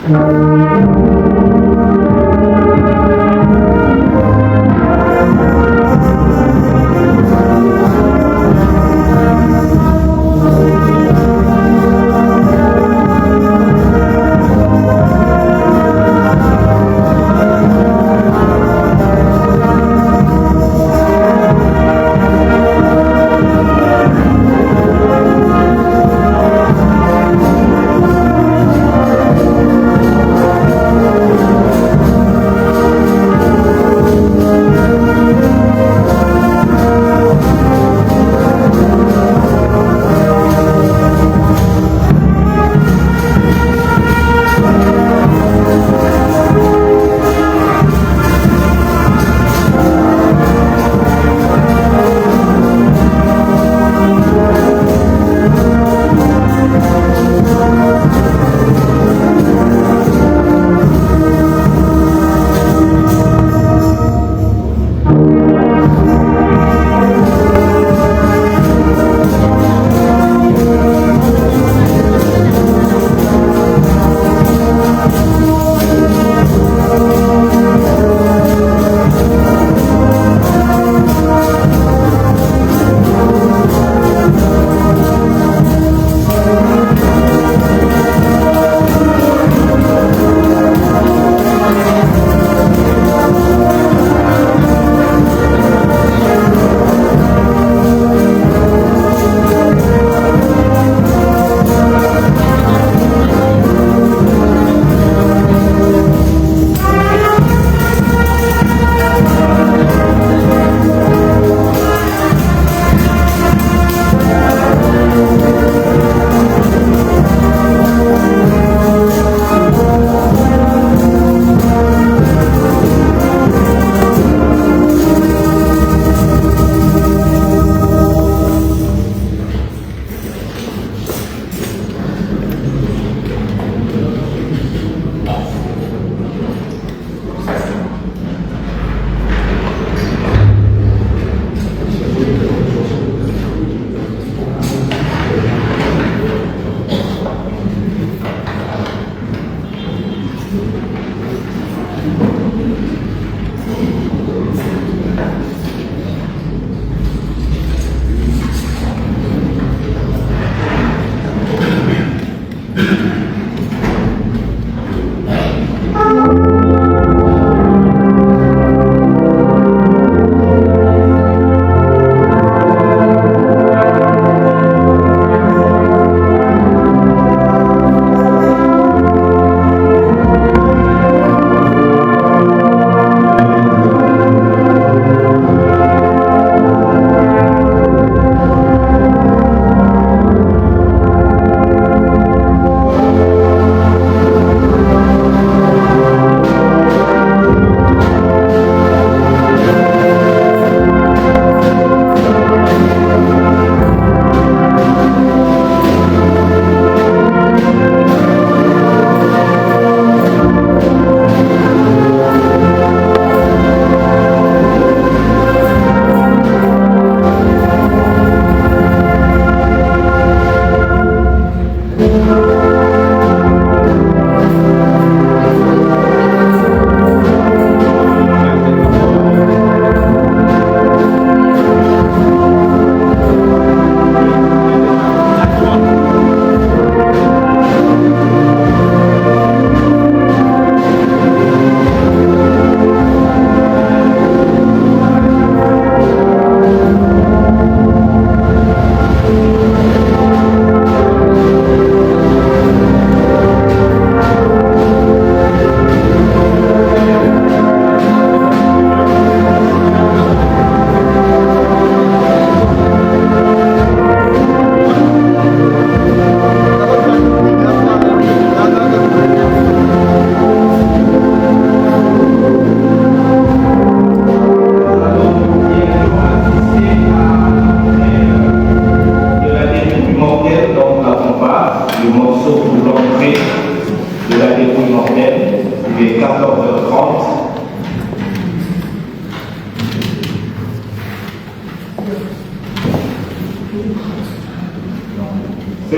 C'est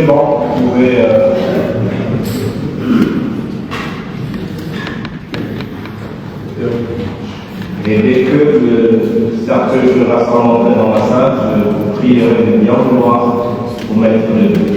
bon, vous pouvez... Et dès que le cercueil sera rentré dans la salle, je vous prierai de bien vouloir vous mettre debout.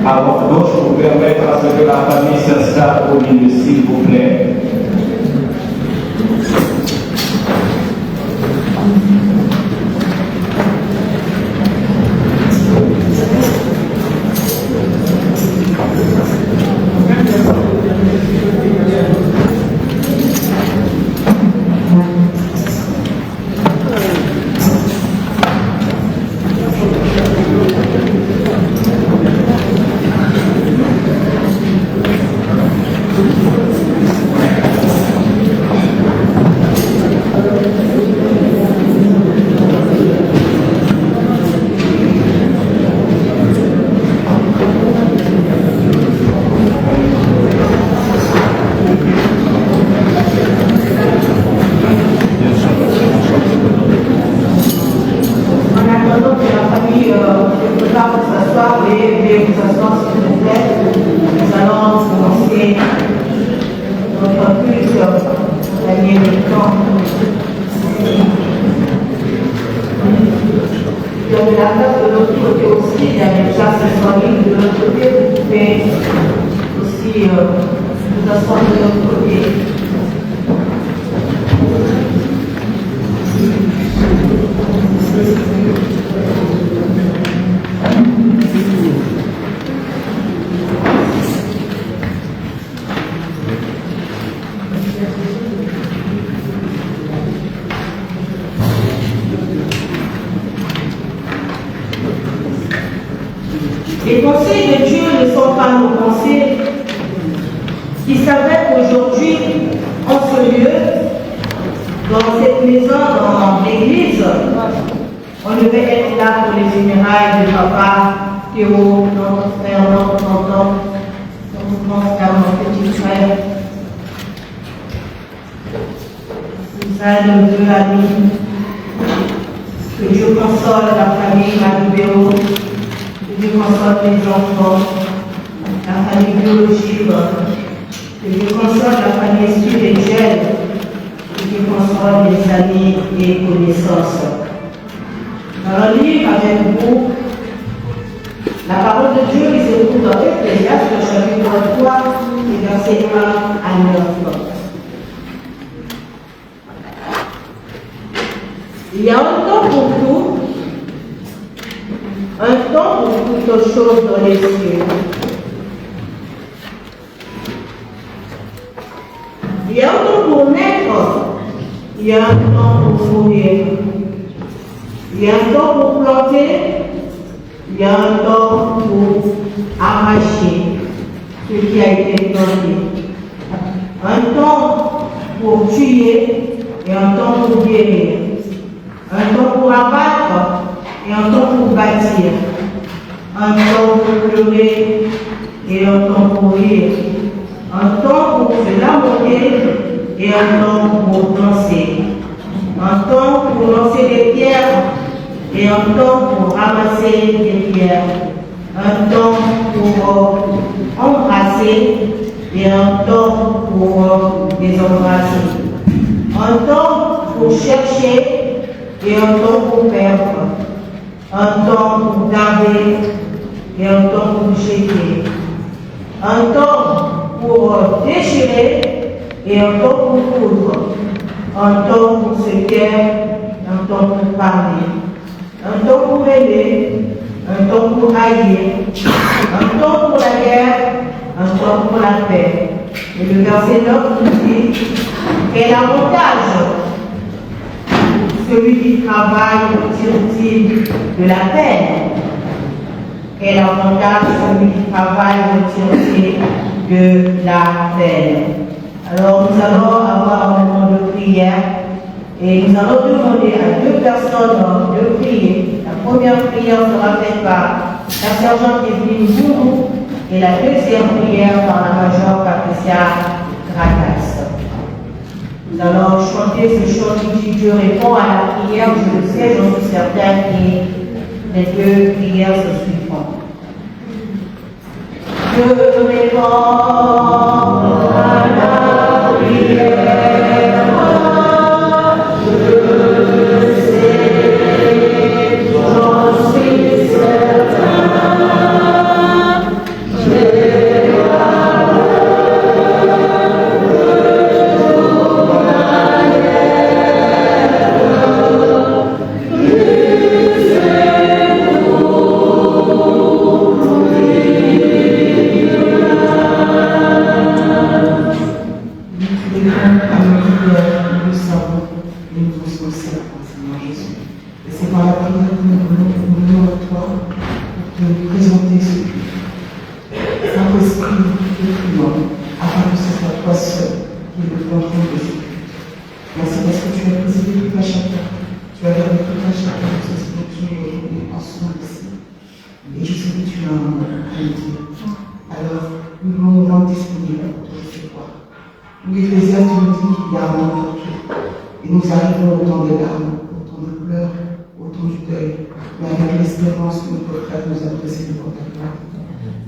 à votre gauche pour permettre à ce que la famille s'installe au milieu, s'il vous plaît. et le temps. Il y a de la place de l'autre côté aussi, il y a des places disponibles de l'autre côté, vous pouvez aussi vous asseoir de l'autre côté. Les pensées de Dieu ne sont pas nos pensées. Il savait qu'aujourd'hui, en ce lieu, dans cette maison, dans l'église, on devait être là pour les funérailles de papa, Théo, notre frère, notre tonton, notre grand frère, notre petit frère. Ça, le Dieu ami. Que Dieu console la famille Madoubéo. Que Dieu console les enfants, la famille biologique, que Dieu console la famille spirituelle, que Dieu console les amis et connaissances. Alors, lire avec vous la parole de Dieu qui se trouve dans Ecclésiaste, chapitre 3, versets 1 à 9. Il y a un temps pour tout, un temps pour toutes choses dans les cieux. Il y a un temps pour naître, il y a un temps pour mourir. Il y a un temps pour planter, il y a un temps pour arracher ce qui a été planté. Un temps pour tuer et un temps pour guérir. Un temps pour abattre et un temps pour bâtir. Un temps pour pleurer et un temps pour rire. Un temps pour se lamenter et un temps pour danser. Un temps pour lancer des pierres et un temps pour ramasser des pierres. Un temps pour embrasser et un temps pour désembrasser. Un temps pour chercher et un temps pour perdre, un temps pour garder et un temps pour jeter, un temps pour déchirer et un temps pour coudre, un temps pour se taire, un temps pour parler, un temps pour aimer, un temps pour haïr, un temps pour la guerre, un temps pour la paix. Et le verset 9 nous dit quel avantage celui qui travaille retire-t-il de la peine? Quel avantage celui qui travaille retire-t-il de la peine? Alors nous allons avoir un moment de prière et nous allons demander à deux personnes de prier. La première prière sera faite par la sergente Evelyne Bourou et la deuxième prière par la majeure Patricia Gratas. Nous allons chanter ce chant qui dit Dieu répond à la prière, je le sais, j'en suis certaine, et les deux prières se suivront. Dieu répond à la prière, je sais, j'en suis certain.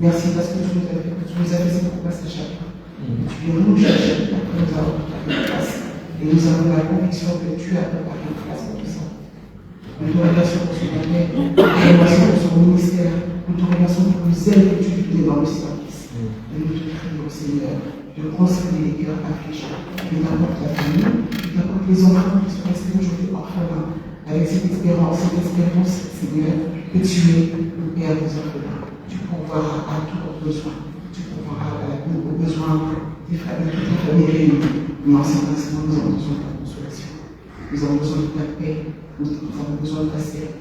Merci parce que tu nous as fait cette promesse à chacun. Tu viens nous chercher après nous avoir fait grâce. Et nous avons la conviction que tu as préparé une place pour ça. Nous te remercions pour son appel, nous te remercions pour son ministère, nous te remercions pour les ailes que tu lui donnes dans le service. Et nous te prions, Seigneur, de consoler les cœurs affligés, que t'apportes la famille, que t'apportes les enfants qui sont restés aujourd'hui orphelins, avec cette espérance, Seigneur, que tu es le Père des orphelins. Tu pourvoiras à tous leurs besoins, tu pourvoiras aux besoins des familles, toutes les familles réunies. Mais en ce moment, nous avons besoin de ta consolation, nous avons besoin de ta paix, nous avons besoin de ta paix.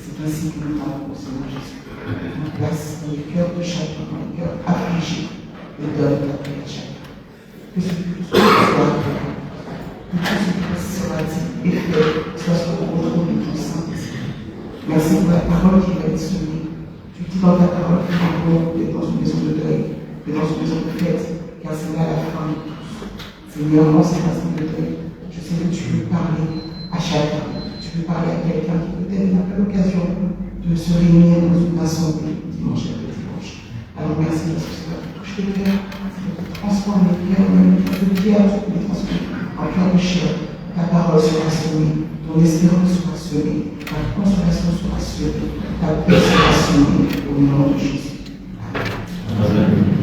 C'est ainsi que nous parlons au Seigneur Jésus. Nous place dans les cœurs de chacun, dans les cœurs affligés, et donne ta paix à chacun. Que ce qui soit fait, que tout ce qui sera dit et fait soit sous le contrôle de ton Saint-Esprit. Merci pour la parole qui va être semée. Tu dis dans ta parole que tu es dans une maison de deuil, tu es dans une maison de fête, car c'est là la fin de tous. Seigneur, non, c'est pas ce de deuil. Je sais que tu veux parler à chacun. Tu veux parler à quelqu'un qui peut-être n'a pas l'occasion de se réunir dans une assemblée dimanche après dimanche. Alors merci parce que ça va toucher les cœurs, ça va transformer les cœurs, même de pierre, tu peux les transformer en cœur de chair. Ta parole sera semée, ton espérance sera semée, ta consolation sera semée, ta paix sera semée au nom de Jésus. Amen.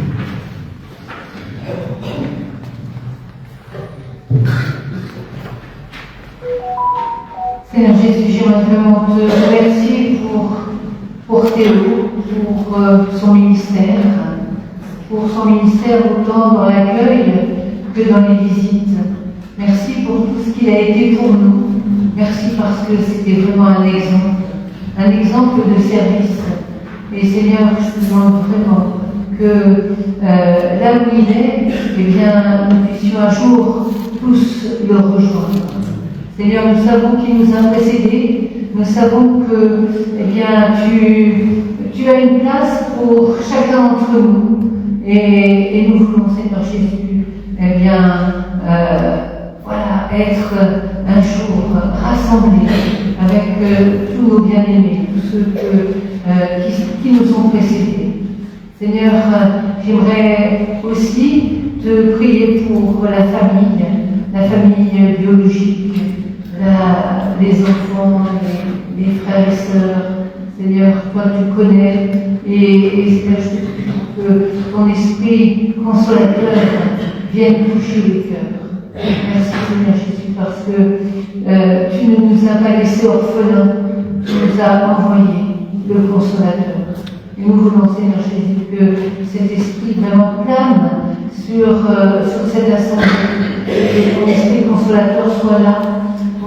Seigneur Jésus, j'aimerais vraiment te remercier pour Théo, pour son ministère autant dans l'accueil que dans les visites. Merci pour tout ce qu'il a été pour nous. Merci parce que c'était vraiment un exemple de service. Et Seigneur, je te demande vraiment que là où il est, eh bien, nous puissions un jour tous le rejoindre. Seigneur, nous savons qu'il nous a précédés, nous savons que eh bien, tu as une place pour chacun d'entre nous. Et nous voulons, Seigneur Jésus, eh bien, voilà, être un jour rassemblés avec tous nos bien-aimés, tous ceux qui nous ont précédés. Seigneur, j'aimerais aussi te prier pour la famille biologique, les enfants, les frères et sœurs. Seigneur, toi tu connais, et Seigneur, je te prie que ton esprit consolateur vienne toucher les cœurs. Merci Seigneur Jésus, parce que tu ne nous as pas laissés orphelins, tu nous as envoyé le consolateur. Et nous voulons, Seigneur Jésus, que cet esprit vraiment plane sur cette assemblée, que ton esprit consolateur soit là,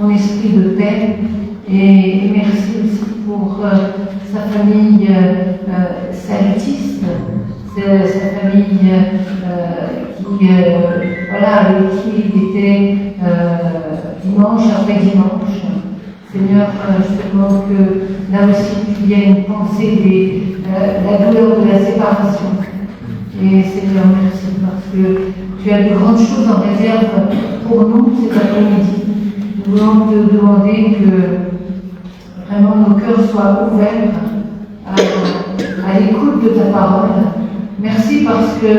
ton esprit de paix. Et merci aussi pour sa famille salutiste, sa famille avec qui il était dimanche après dimanche. Seigneur, je te demande que là aussi tu viennes penser la douleur de la séparation. Et Seigneur, merci parce que tu as de grandes choses en réserve pour nous cet après-midi. Nous voulons te demander que vraiment nos cœurs soient ouverts à l'écoute de ta parole. Merci parce que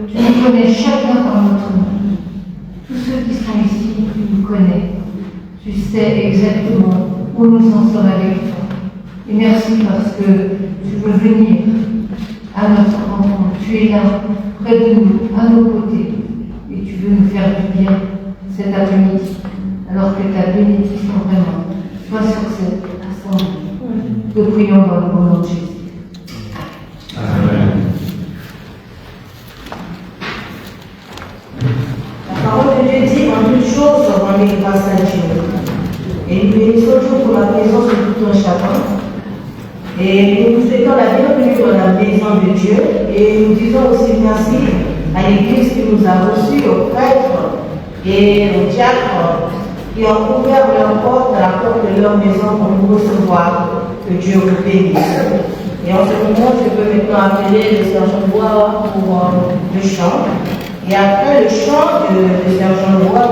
tu nous connais chacun par notre nom. Tous ceux qui sont ici, tu nous connais. Tu sais exactement où nous en sommes avec toi. Et merci parce que tu veux venir à notre rencontre. Tu es là, près de nous, à nos côtés. Et tu veux nous faire du bien cet après-midi. Alors que ta bénédiction vraiment soit sur cette assemblée. Nous prions dans le nom de Jésus. Amen. La parole de Dieu dit en toutes choses, rendez grâce à Dieu. Et nous bénissons Dieu pour la présence de tout un chacun. Et nous vous souhaitons la bienvenue dans la maison de Dieu. Et nous disons aussi merci à l'Église qui nous a reçus, aux prêtres et aux diacres qui ont ouvert leur porte à la porte de leur maison pour nous recevoir. Que Dieu vous bénisse. Et en ce moment, je peux maintenant appeler le sergent Bois pour le chant. Et après le chant de sergent Bois,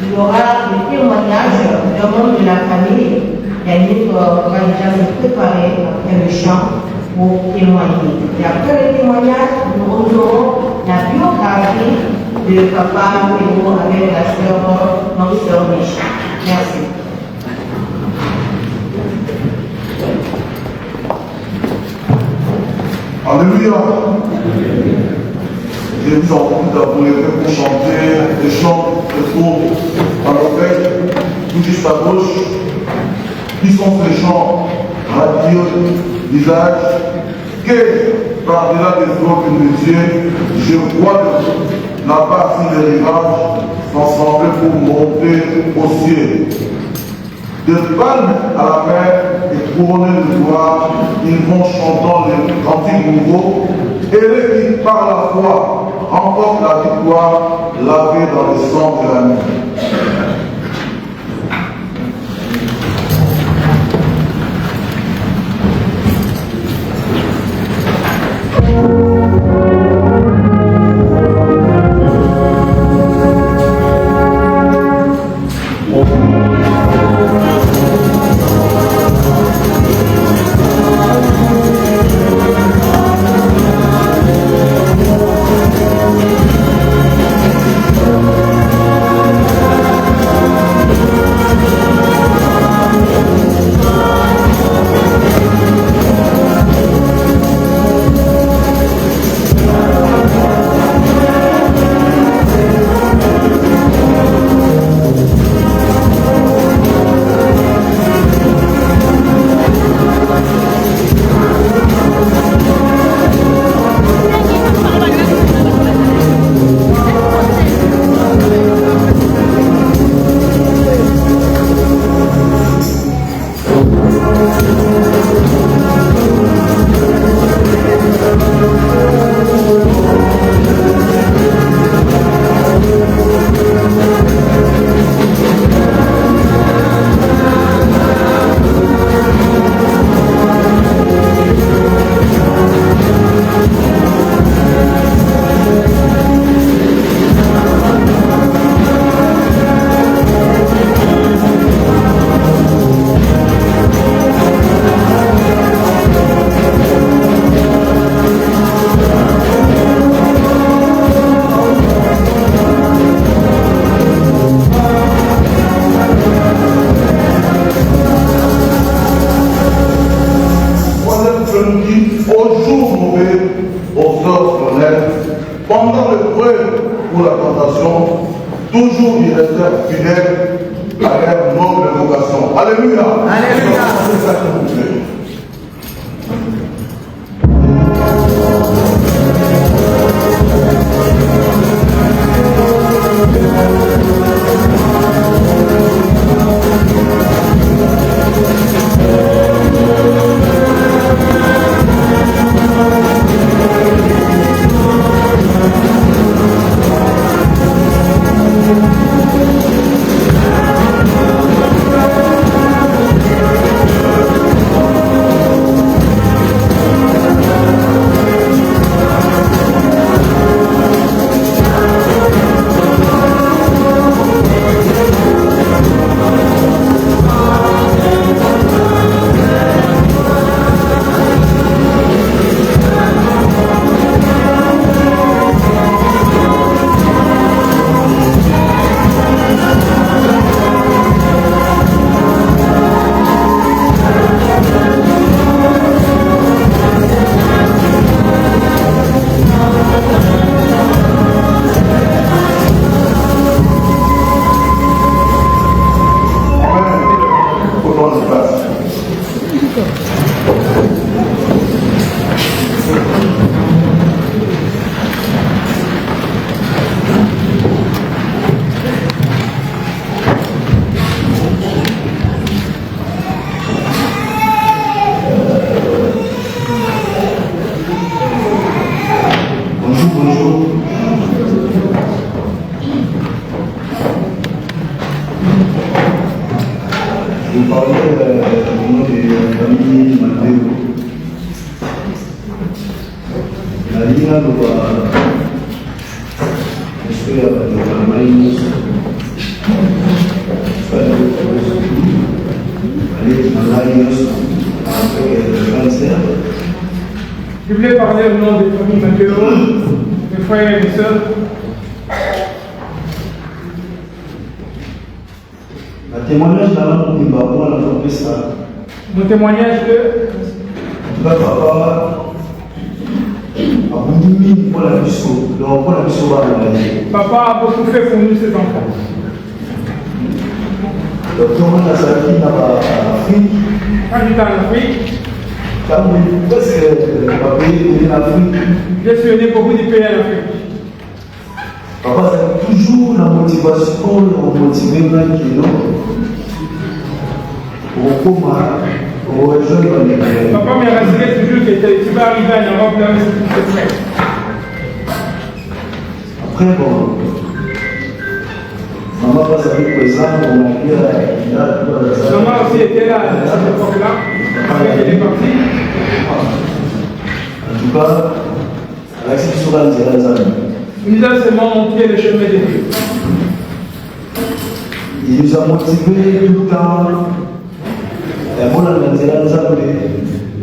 il y aura le témoignage d'un membre de la famille. Yannick va déjà se préparer après le chant pour témoigner. Et après le témoignage, nous aurons la biographie de papa Théo avec la sœur, notre sœur Miche. Merci. Alléluia. J'ai vous entendu d'abord été pour chanter des chants de faux dans l'oreille, tout juste à gauche. Qui sont ces chants radieux, visage, que par-delà des eaux de Dieu, je vois la partie des rivages s'ensemble pour monter au ciel. De palme à la mer et couronnés de gloire, ils vont chantant les cantiques nouveaux, et les qui par la foi remportent la victoire, lavés dans le sang de la nuit. Pendant l'épreuve ou la tentation, toujours ils restèrent fidèles à leur noble vocation. Alléluia. Alléluia. Vous parlez du nom de la famille Matteo. La Liga lo va estoy a Maíz. Je voulais parler au nom des familles Matteo, mes frères et mes sœurs. témoignage dans la langue de Babou, on a fait ça. Mon témoignage que En tout cas, papa a beaucoup mis pour la mission. Donc, pour la mission, on va aller. papa a beaucoup fait pour nous, ses enfants. Donc, comment on a sorti dans l'Afrique? Quand j'étais en Afrique, Parce que papa est en Afrique. j'ai sillonné beaucoup de pays en Afrique. Papa, c'est toujours la motivation pour motiver les gens qui ont. Pour rejoindre les gens. Papa m'a rassuré toujours que tu vas arriver en Europe là où c'est prêt. Après, bon, maman passe avec présent, on a dit Maman aussi était là à cette époque-là, après qu'elle est partie. en tout cas, avec cette sourate, Il nous a seulement montré le chemin de Dieu. il nous a motivés tout le temps.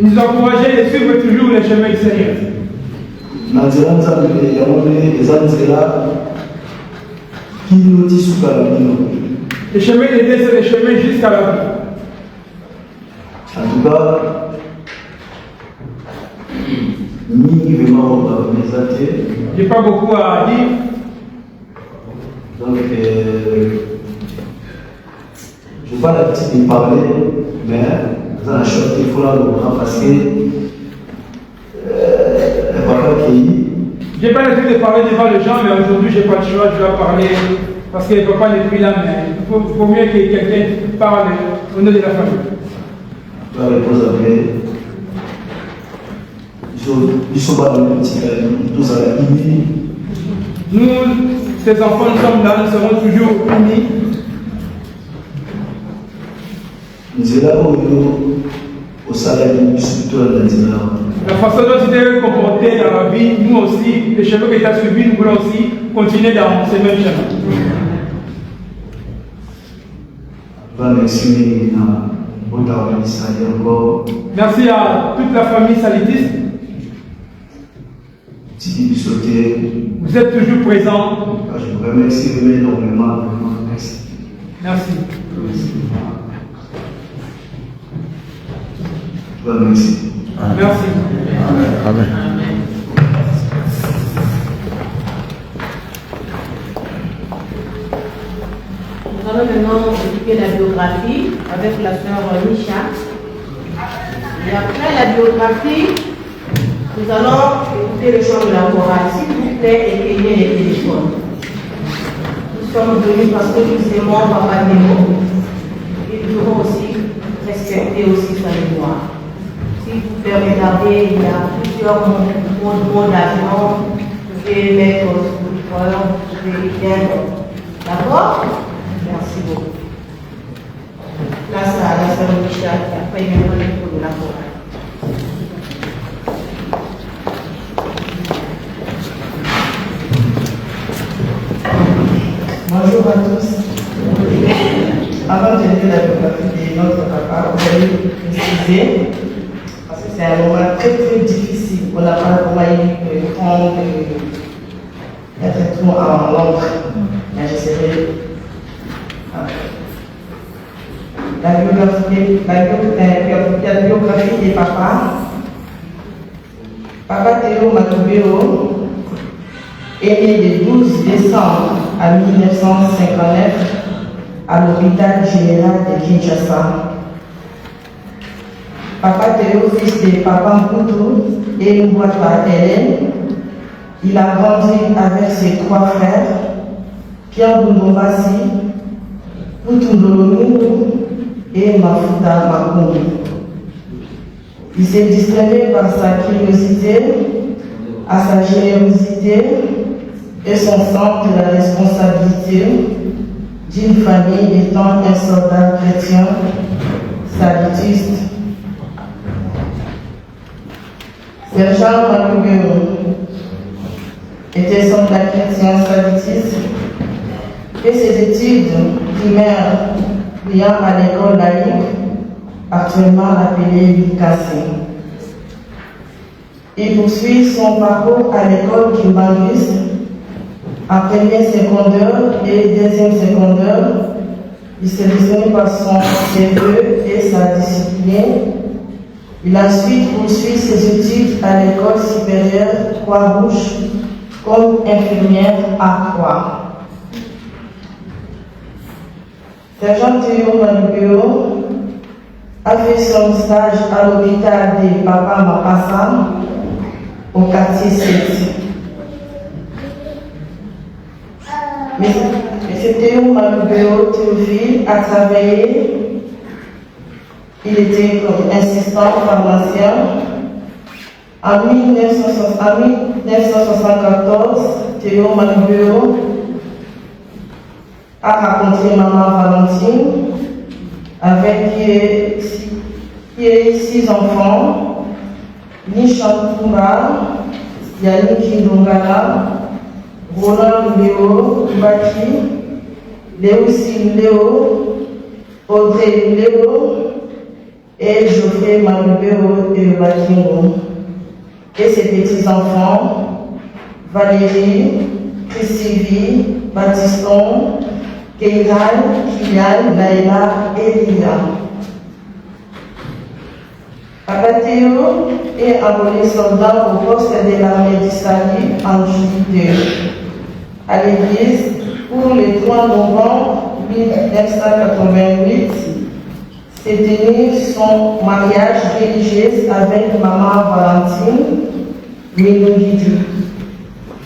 Il nous a encouragé de suivre toujours le chemin du Seigneur. Le chemin de Dieu, c'est le chemin jusqu'à la vie. En tout cas, J'ai pas beaucoup à dire. donc, je n'ai pas l'habitude de parler, mais dans la chose il faut la voir parce que le papa qui J'ai pas l'habitude de parler devant les gens, mais aujourd'hui j'ai pas le choix, je dois parler parce que le papa n'est plus là, mais il faut mieux que quelqu'un parle au nom de la famille. va répondre après. Ils sont pas dans le petit tous à la limite. Nous, ces enfants, nous sommes là, nous serons toujours unis. Nous sommes là au salaire du structure de la. La façon dont tu t'es comporté dans la vie, nous aussi, les chemins que tu as suivis, nous voulons aussi continuer dans ces mêmes chemins. Merci à toute la famille salitiste. Vous êtes toujours présents. Je vous remercie énormément. Merci. Merci. Merci. Merci. Amen. Nous allons maintenant écouter la biographie avec la sœur Misha. Et après la biographie, nous allons écouter le chant de la chorale. S'il vous plaît, éteignez les téléphones. Nous sommes venus parce que nous aimons Papa Némo. Et nous devons aussi respecter aussi sa mémoire. Si vous pouvez regarder, il y a plusieurs mots d'avion. Vous pouvez mettre au scooter, vous pouvez éteindre. D'accord? Merci beaucoup. Place à la sœur Michel qui a fait une lecture de la chorale. Bonjour à tous. Avant de lire la biographie de notre papa, vous allez préciser, parce que c'est un moment très très difficile. On n'a pas comment y prendre, mettre tout en l'ombre. Mais j'essaierai. La biographie de papa. Papa Théo Matubeo est né le 12 décembre à 1959 à l'hôpital général de Kinshasa. Papa Théo, fils de Papa Mputu et Mbouata Hélène, il a grandi avec ses trois frères, Pierre Bundombasi, Mputu Ndolomou et Mafuta Makoum. Il s'est distingué par sa curiosité, à sa générosité et son sens de la responsabilité d'une famille étant un soldat chrétien salitiste. Sergent Makubeo était soldat chrétien salitiste et ses études primaires brillant à l'école laïque, actuellement appelée l'UKC. Il poursuit son parcours à l'école Kimbangus, en première secondaire et deuxième secondaire, Il s'est distingué par son sérieux et sa discipline. Il a ensuite poursuivi ses études à l'école supérieure Croix-Rouge comme infirmière à Croix. Sergent Théo Manubéo a fait son stage à l'hôpital de Papa Mapassa au quartier 7. M. Théo Manubéo Théophile a travaillé. Il était comme assistant pharmacien. En 1974, Théo Manubéo a rencontré Maman Valentine, avec qui est 6 enfants, Nishantura, Yannick Ndongala, Roland Léo Baki, Léocine Léo, Audrey Léo, et Geoffrey Manubéo et Bakingo. Et ses petits-enfants, Valérie, Chrissy, Baptiston, Keiran, Kylian, Laila et Lina. Papa Théo est enrôlé soldat au poste de l'armée du salut en juillet à l'église pour le 3 novembre 1988. s'est tenu son mariage religieux avec Maman Valentine Ménouguidou.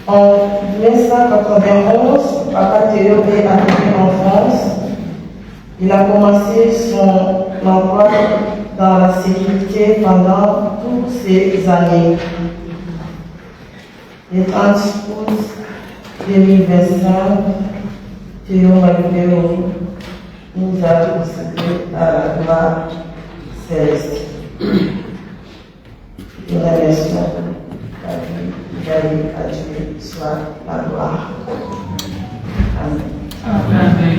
En 1991, Papa Théo est arrivé en France. Il a commencé son emploi dans la sécurité pendant toutes ces années. Le 30 août 2025, Théo Manubéo nous a consacré à la gloire céleste. Nous remercions à Dieu soit la gloire. Amen. Amen.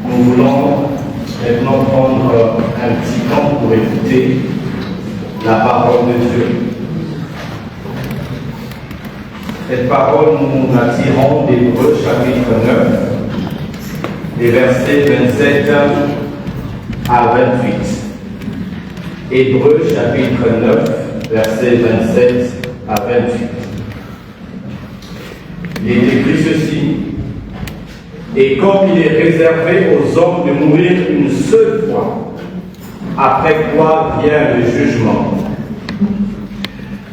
Nous voulons maintenant prendre un petit temps pour écouter la parole de Dieu. Cette parole, nous la tirons d'Hébreux chapitre 9, des versets 27 à 28. Hébreux chapitre 9, versets 27 à 28. Il est écrit ceci: et comme il est réservé aux hommes de mourir une seule fois, après quoi vient le jugement,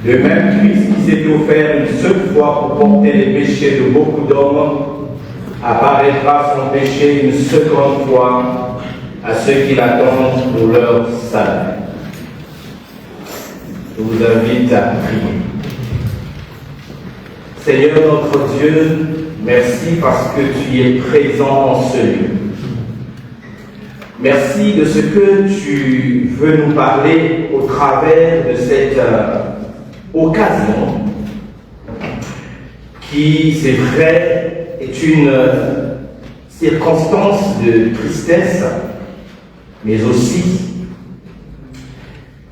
de même Christ qui s'est offert une seule fois pour porter les péchés de beaucoup d'hommes, apparaîtra sans péché une seconde fois à ceux qui l'attendent pour leur salut. Je vous invite à prier. Seigneur notre Dieu, merci parce que tu es présent en ce lieu. Merci de ce que tu veux nous parler au travers de cette occasion qui, c'est vrai, est une circonstance de tristesse, mais aussi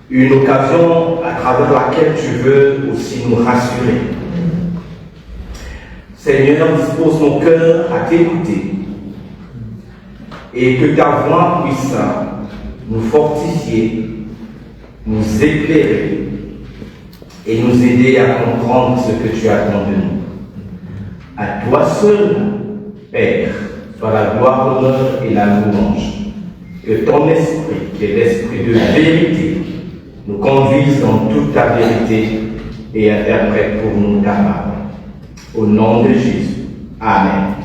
une occasion à travers laquelle tu veux aussi nous rassurer. Seigneur, dispose mon cœur à t'écouter et que ta voix puisse nous fortifier nous éclairer et nous aider à comprendre ce que tu attends de nous. À toi seul, Père, soit la gloire, l'honneur et la louange. Que ton esprit, qui est l'esprit de vérité, nous conduise dans toute ta vérité et interprète pour nous ta parole. Au nom de Jésus. Amen.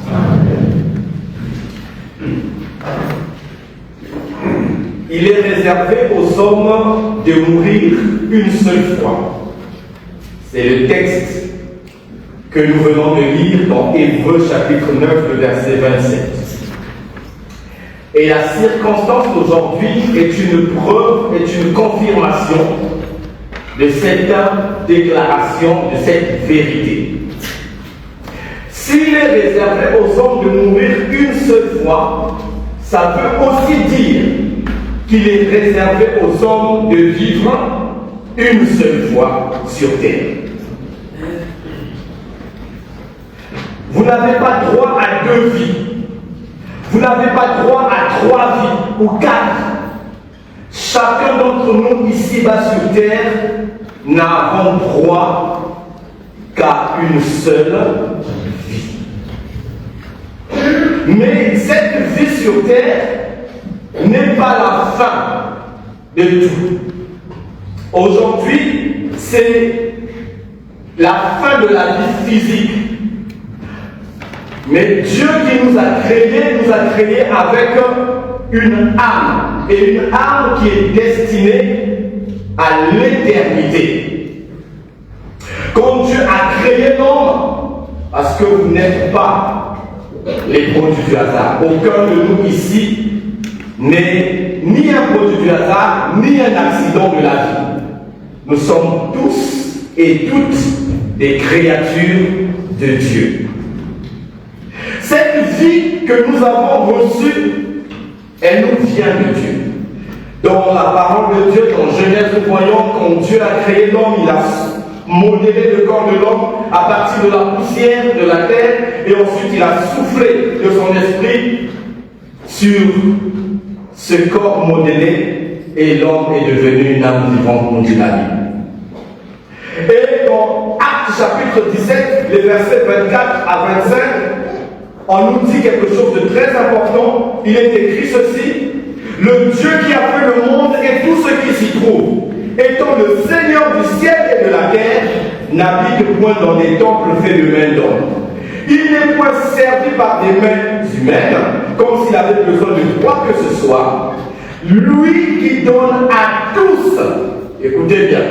Il est réservé aux hommes de mourir une seule fois. C'est le texte que nous venons de lire dans Hébreux chapitre 9, le verset 27. Et la circonstance d'aujourd'hui est une preuve, est une confirmation de cette déclaration, de cette vérité. S'il est réservé aux hommes de mourir une seule fois, ça veut aussi dire qu'il est réservé aux hommes de vivre une seule fois sur terre. Vous n'avez pas droit à 2 vies. Vous n'avez pas droit à 3 vies ou 4. Chacun d'entre nous ici-bas sur terre n'avons droit qu'à une seule vie. Mais cette vie sur terre n'est pas la fin de tout. Aujourd'hui, c'est la fin de la vie physique. Mais Dieu qui nous a créés avec une âme, et une âme qui est destinée à l'éternité. Quand Dieu a créé l'homme, parce que vous n'êtes pas les produits du hasard, aucun de nous ici n'est ni un produit du hasard, ni un accident de la vie. Nous sommes tous et toutes des créatures de Dieu. Cette vie que nous avons reçue, elle nous vient de Dieu. Dans la parole de Dieu, dans Genèse, nous voyons quand Dieu a créé l'homme, il a modélé le corps de l'homme à partir de la poussière de la terre, et ensuite il a soufflé de son esprit sur ce corps modélé, et l'homme est devenu une âme vivante, nous dit la Bible. Et dans Actes chapitre 17, les versets 24 à 25, on nous dit quelque chose de très important. Il est écrit ceci: le Dieu qui a fait le monde et tout ce qui s'y trouve, étant le Seigneur du ciel et de la terre, n'habite point dans des temples faits de mains d'hommes. Il n'est point servi par des mains humaines, comme s'il avait besoin de quoi que ce soit. Lui qui donne à tous, écoutez bien,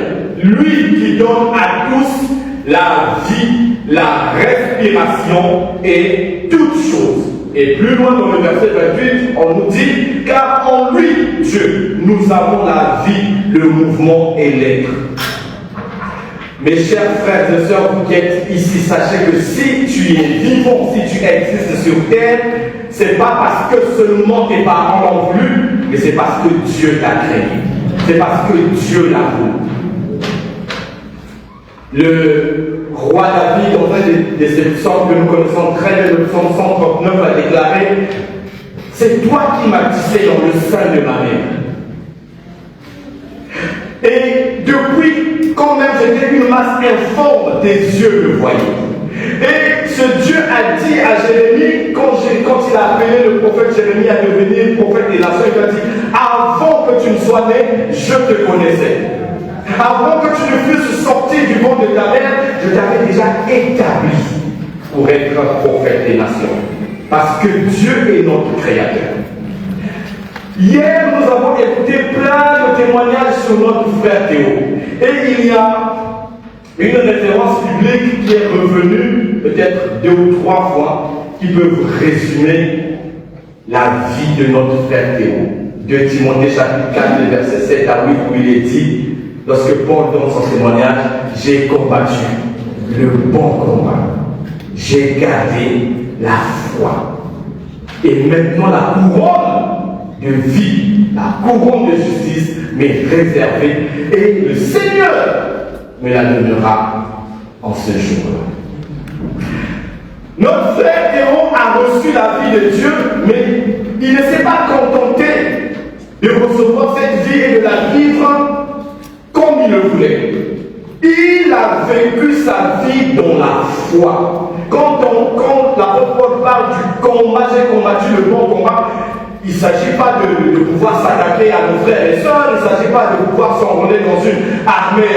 lui qui donne à tous la vie, la respiration et toutes choses. Et plus loin dans le verset 28, on nous dit: car en lui, Dieu, nous avons la vie, le mouvement et l'être. Mes chers frères et sœurs, vous qui êtes ici, sachez que si tu es vivant, si tu existes sur terre, c'est pas parce que seulement tes parents l'ont voulu, mais c'est parce que Dieu t'a créé. C'est parce que Dieu l'a voulu. Le roi David, dans un de ces psaumes que nous connaissons très bien, le psaume 139, a déclaré: c'est toi qui m'as tissé dans le sein de ma mère. Et depuis, quand même j'étais une masse informe, tes yeux le voyaient. Et ce Dieu a dit à Jérémie, quand il a appelé le prophète Jérémie à devenir prophète des nations, il a dit: avant que tu ne sois né, je te connaissais. Avant que tu ne fusses sorti du ventre de ta mère, je t'avais déjà établi pour être un prophète des nations. Parce que Dieu est notre créateur. Hier, nous avons écouté plein de témoignages sur notre frère Théo. Et il y a une référence biblique qui est revenue peut-être 2 ou 3 fois, qui peut résumer la vie de notre frère Théo. 2 Timothée chapitre 4, verset 7 à 8, où il est dit, lorsque Paul donne son témoignage: j'ai combattu le bon combat, j'ai gardé la foi. Et maintenant la couronne de vie, la couronne de justice m'est réservée, et le Seigneur me la donnera en ce jour-là. Notre frère Théo a reçu la vie de Dieu, mais il ne s'est pas contenté de recevoir cette vie et de la vivre le voulait. Il a vécu sa vie dans la foi. Quand l'apôtre Paul parle du combat, j'ai combattu le bon combat, il ne s'agit pas de pouvoir s'attaquer à nos frères et sœurs, il ne s'agit pas de pouvoir s'enrôler dans une armée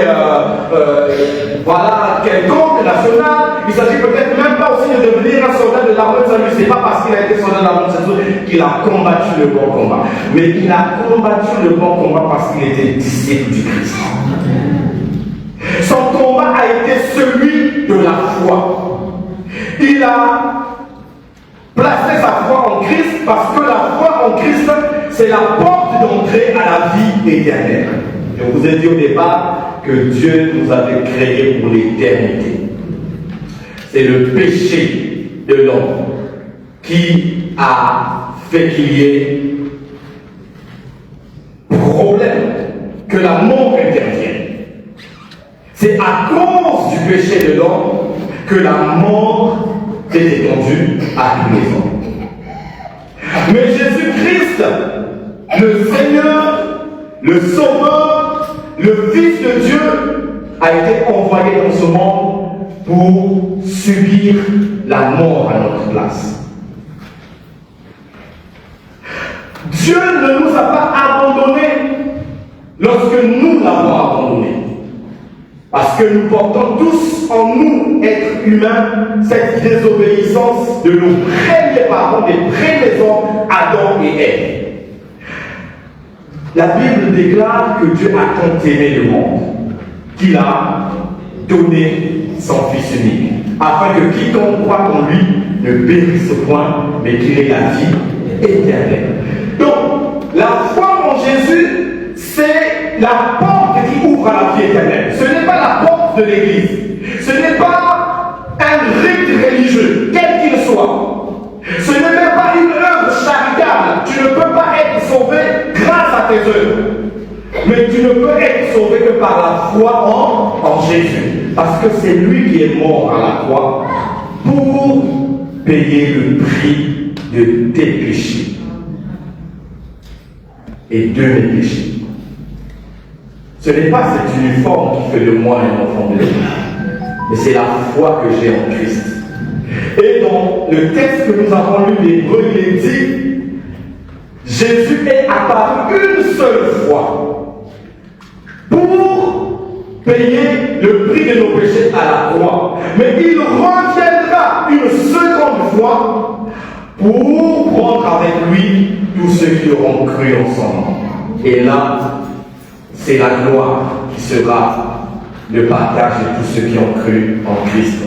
quelconque, nationale. Il ne s'agit peut-être même pas aussi de devenir un soldat de l'armée de salut. Ce n'est pas parce qu'il a été soldat de l'armée de salut qu'il a combattu le bon combat. Mais il a combattu le bon combat parce qu'il était disciple du Christ. Son combat a été celui de la foi. Il a placé sa foi en Christ parce que la foi en Christ, c'est la porte d'entrée à la vie éternelle. Je vous ai dit au départ que Dieu nous avait créés pour l'éternité. C'est le péché de l'homme qui a fait qu'il y ait problème, que la mort intervienne. C'est à cause du péché de l'homme que la mort s'est étendue à tous les hommes. Mais Jésus-Christ, le Seigneur, le Sauveur, le Fils de Dieu, a été envoyé dans ce monde pour subir la mort à notre place. Dieu ne nous a pas abandonnés lorsque nous l'avons abandonné. Parce que nous portons tous en nous, êtres humains, cette désobéissance de nos premiers parents, des premiers hommes, Adam et Ève. La Bible déclare que Dieu a tant aimé le monde qu'il a donné son Fils unique, afin que quiconque croit en lui ne périsse point, mais qu'il ait la vie éternelle. Donc, la foi en Jésus, c'est la porte qui ouvre à la vie éternelle. Ce n'est pas la porte de l'Église. Ce n'est pas un rite religieux, quel qu'il soit. Ce n'est même pas une œuvre charitable. Tu ne peux pas être sauvé grâce à tes œuvres. Mais tu ne peux être sauvé que par la foi en Jésus. Parce que c'est lui qui est mort à la croix pour payer le prix de tes péchés et de mes péchés. Ce n'est pas cet uniforme qui fait de moi un enfant de Dieu, mais c'est la foi que j'ai en Christ. Et dans le texte que nous avons lu d'Hébreux, il est dit, Jésus est apparu une seule fois pour payer le prix de nos péchés à la croix. Mais il reviendra une seconde fois pour prendre avec lui tous ceux qui auront cru en son nom. Et là, c'est la gloire qui sera le partage de tous ceux qui ont cru en Christ.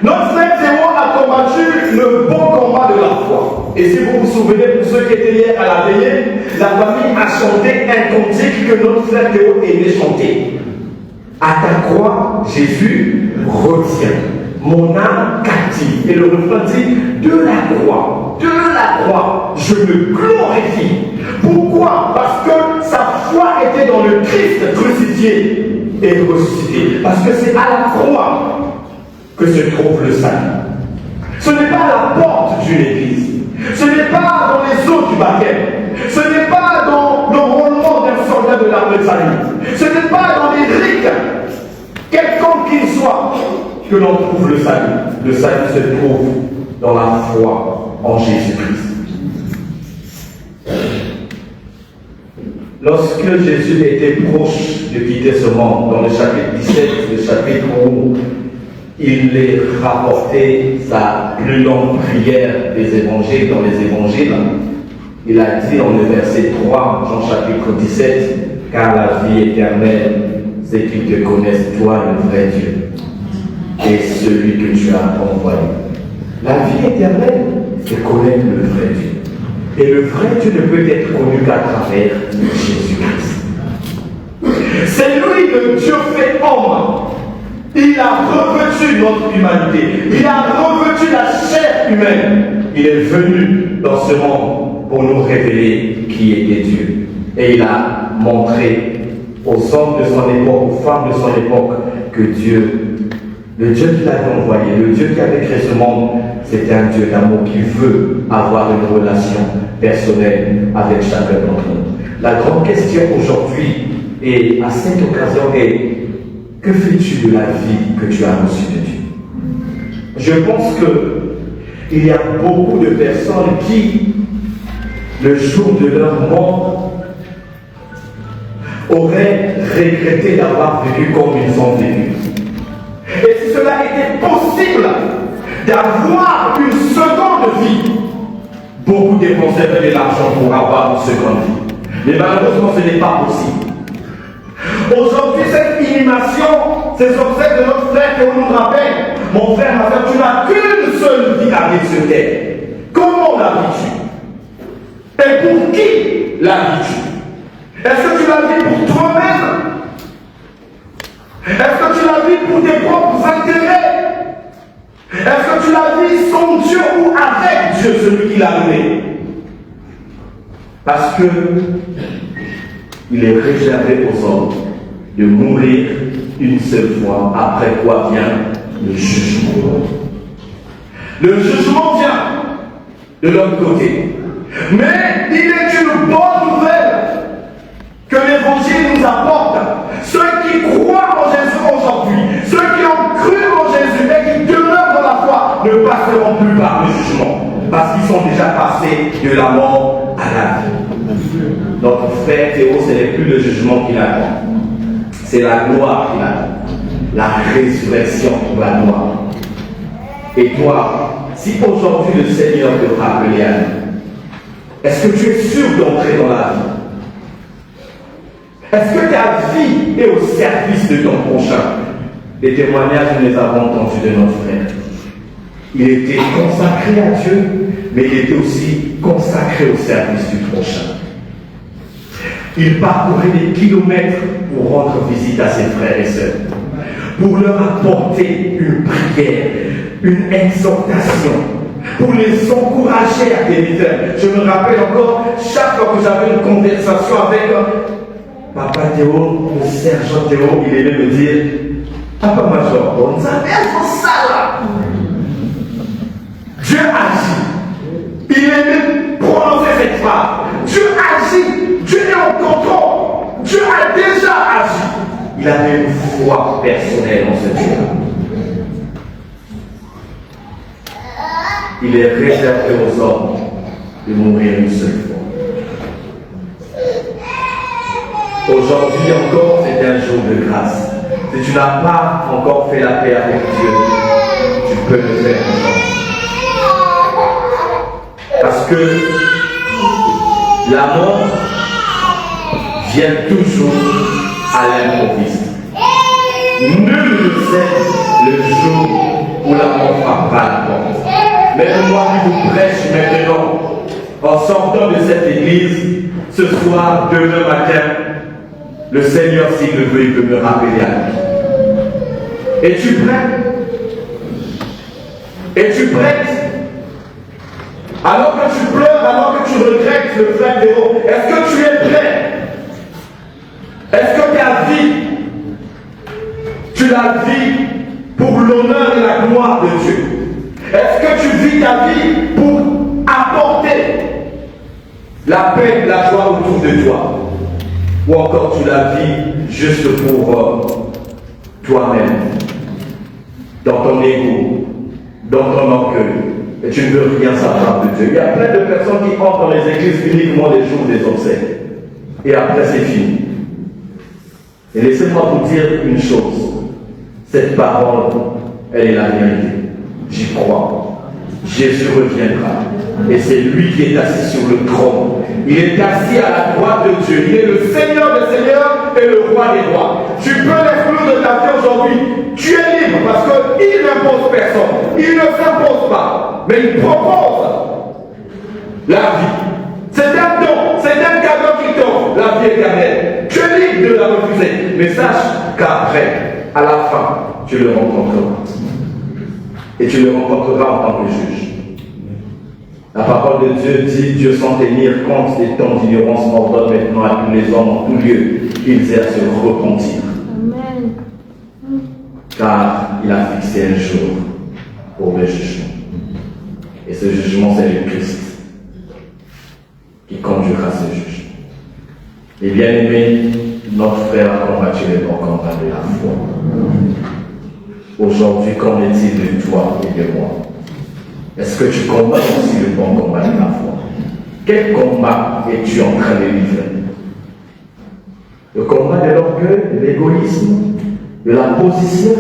Notre frère Théo a combattu le bon combat de la foi. Et si vous vous souvenez, pour ceux qui étaient hier à la veillée, la famille a chanté un cantique que notre frère Théo aimait chanter. À ta croix, Jésus, retiens mon âme captive. Et le refrain dit, de la croix, je me glorifie. Pourquoi? Parce que sa foi était dans le Christ crucifié et ressuscité. Parce que c'est à la croix que se trouve le salut. Ce n'est pas à la porte d'une église. Ce n'est pas dans les eaux du baptême. Ce n'est pas dans le roulement d'un soldat de l'armée de salut. Ce n'est pas dans les rites, quelconque qu'il soit, que l'on trouve le salut. Le salut se trouve dans la foi en Jésus-Christ. Lorsque Jésus était proche de quitter ce monde, dans le chapitre 17, le chapitre où il est rapporté sa plus longue prière des évangiles, dans les évangiles, il a dit dans le verset 3, Jean chapitre 17, car la vie éternelle, c'est qu'ils te connaissent, toi, le vrai Dieu, et celui que tu as envoyé. La vie éternelle, c'est connaître le vrai Dieu. Et le vrai Dieu ne peut être connu qu'à travers Jésus-Christ. C'est lui le Dieu fait homme. Il a revêtu notre humanité. Il a revêtu la chair humaine. Il est venu dans ce monde pour nous révéler qui était Dieu. Et il a montré aux hommes de son époque, aux femmes de son époque, que Dieu, le Dieu qui l'avait envoyé, le Dieu qui avait créé ce monde, c'était un Dieu d'amour qui veut avoir une relation personnelle avec chacun d'entre nous. La grande question aujourd'hui et à cette occasion est: que fais-tu de la vie que tu as reçue de Dieu? Je pense qu'il y a beaucoup de personnes qui, le jour de leur mort, auraient regretté d'avoir vécu comme ils ont vécu. Et si cela était possible d'avoir une seconde vie, beaucoup dépenseraient de l'argent pour avoir une seconde vie. Mais malheureusement, ce n'est pas possible. Aujourd'hui, cette inhumation, ces obsèques de notre frère que nous rappelle: mon frère, ma soeur, tu n'as qu'une seule vie à vivre sur terre. Comment la vis-tu? Et pour qui la vis-tu? Est-ce que tu la vis pour toi-même? Est-ce que tu la vis pour tes propres intérêts? Est-ce que tu la vis sans Dieu ou avec Dieu, celui qui l'a donné? Parce que il est réservé aux hommes de mourir une seule fois, après quoi vient le jugement. Le jugement vient de l'autre côté. Mais il est une bonne nouvelle que l'Évangile nous apporte. Ceux qui croient en Jésus aujourd'hui, ceux qui ont cru en Jésus et qui demeurent dans la foi, ne passeront plus par le jugement, parce qu'ils sont déjà passés de la mort à la vie. Notre frère Théo, ce n'est plus le jugement qu'il attend, c'est la gloire qu'il attend, la résurrection pour la gloire. Et toi, si aujourd'hui le Seigneur te rappelait à nous, est-ce que tu es sûr d'entrer dans la vie? Est-ce que ta vie est au service de ton prochain? Les témoignages, nous les avons entendus de notre frère. Il était consacré à Dieu, mais il était aussi consacré au service du prochain. Il parcourait des kilomètres pour rendre visite à ses frères et sœurs, pour leur apporter une prière, une exhortation, pour les encourager à délivrer. Je me rappelle encore, chaque fois que j'avais une conversation avec Papa Théo, le sergent Théo, il aimait me dire: Papa Major, on s'appelle ça là. Dieu agit. Il aimait prononcer cette phrase. Dieu agit. Dieu est au contrôle. Dieu a déjà agi. Il avait une foi personnelle en ce Dieu. Il est réservé aux hommes de mourir une seule fois. Aujourd'hui encore, c'est un jour de grâce. Si tu n'as pas encore fait la paix avec Dieu, tu peux le faire aujourd'hui. Parce que la mort vient toujours à l'improviste. Nul ne sait le jour où la mort frappera la porte. Mais moi qui vous prêche maintenant, en sortant de cette église, ce soir, demain matin, le Seigneur, s'il le veut, il peut me rappeler à lui. Es-tu prêt? Es-tu prête? Alors que tu pleures, alors que tu regrettes le frère Théo, est-ce que tu es prêt? Est-ce que ta vie, tu la vis pour l'honneur et la gloire de Dieu? Est-ce que tu vis ta vie pour apporter la paix et la joie autour de toi? Ou encore tu la vis juste pour toi-même, dans ton ego, dans ton orgueil, et tu ne veux rien savoir de Dieu. Il y a plein de personnes qui entrent dans les églises uniquement les jours des obsèques. Et après c'est fini. Et laissez-moi vous dire une chose. Cette parole, elle est la vérité. J'y crois. Jésus reviendra. Et c'est lui qui est assis sur le trône. Il est assis à la droite de Dieu. Il est le Seigneur des seigneurs et le roi des rois. Tu peux l'exclure de ta vie aujourd'hui. Tu es libre parce qu'il n'impose personne. Il ne s'impose pas. Mais il propose la vie. C'est un don. C'est un cadeau qu'il t'offre. La vie éternelle. Tu es libre de la refuser. Mais sache qu'après, à la fin, tu le rencontreras. Et tu le rencontreras en tant que juge. La parole de Dieu dit: Dieu sans tenir compte des temps d'ignorance ordonne maintenant à tous les hommes en tout lieu qu'ils aient à se repentir. Amen. Car il a fixé un jour pour le jugement. Et ce jugement, c'est le Christ qui conduira ce jugement. Et bien aimé, notre frère a combattu le bon combat de la foi. Aujourd'hui, qu'en est-il de toi et de moi? Est-ce que tu combats aussi le bon combat de la foi? Quel combat es-tu en train de livrer? Le combat de l'orgueil, de l'égoïsme, de la position,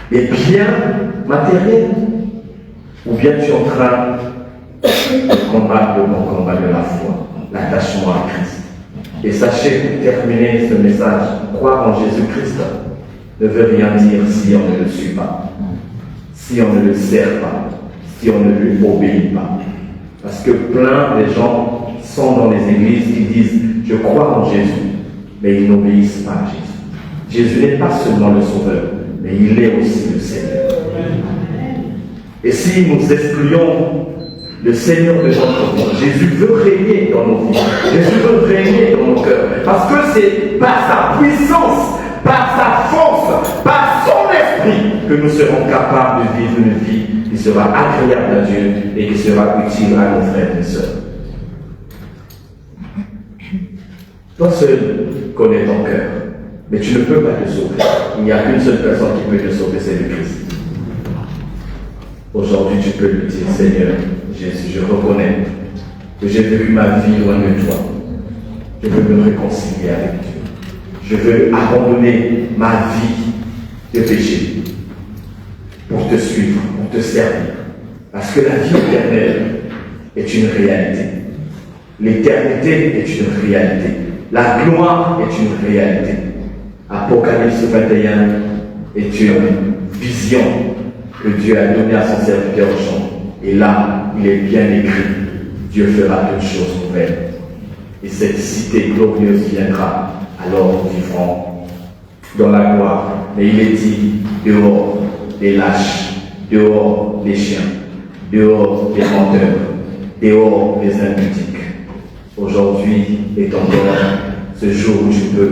des biens matériels? Ou bien tu es en train de combattre le bon combat de la foi, l'attachement à Christ? Et sachez, pour terminer ce message, croire en Jésus-Christ ne veut rien dire si on ne le suit pas, si on ne le sert pas, si on ne lui obéit pas. Parce que plein de gens sont dans les églises qui disent « Je crois en Jésus », mais ils n'obéissent pas à Jésus. Jésus n'est pas seulement le Sauveur, mais il est aussi le Seigneur. Et si nous excluons le Seigneur de notre vie, Jésus veut régner dans nos vies, Jésus veut régner dans nos cœurs, parce que c'est par sa puissance, par sa force, par son esprit que nous serons capables de vivre une vie qui sera agréable à Dieu et qui sera utile à nos frères et sœurs. Toi seul connais ton cœur, mais tu ne peux pas te sauver. Il n'y a qu'une seule personne qui peut te sauver, c'est le Christ. Aujourd'hui, tu peux lui dire, Seigneur, Jésus, je reconnais que j'ai vécu ma vie loin de toi. Je veux me réconcilier avec Dieu. Je veux abandonner ma vie de péché pour te suivre, pour te servir. Parce que la vie éternelle est une réalité. L'éternité est une réalité. La gloire est une réalité. Apocalypse 21 est une vision que Dieu a donnée à son serviteur Jean. Et là, il est bien écrit, Dieu fera toutes choses nouvelles. Et cette cité glorieuse viendra, alors nous vivrons dans la gloire. Mais il est dit, dehors les lâches, dehors les chiens, dehors les menteurs, dehors les impudiques. Aujourd'hui est encore ce jour où tu peux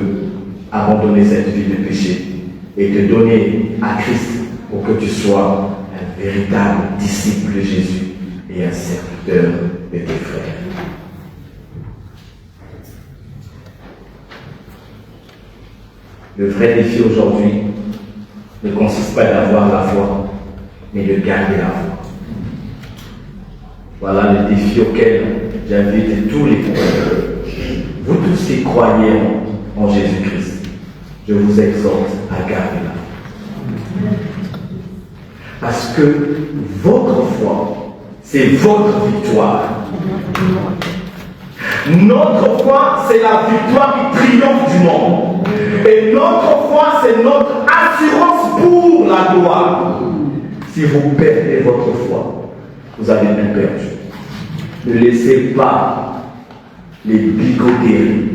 abandonner cette vie de péché et te donner à Christ pour que tu sois un véritable disciple de Jésus et un serviteur de tes frères. Le vrai défi aujourd'hui ne consiste pas d'avoir la foi, mais de garder la foi. Voilà le défi auquel j'invite tous les croyants. Vous tous qui croyez en Jésus-Christ, je vous exhorte à garder la foi. Parce que votre foi, c'est votre victoire. Notre foi, c'est la victoire qui triomphe du monde. Et notre foi, c'est notre assurance pour la gloire. Si vous perdez votre foi, vous avez tout perdu. Ne laissez pas les bigoteries,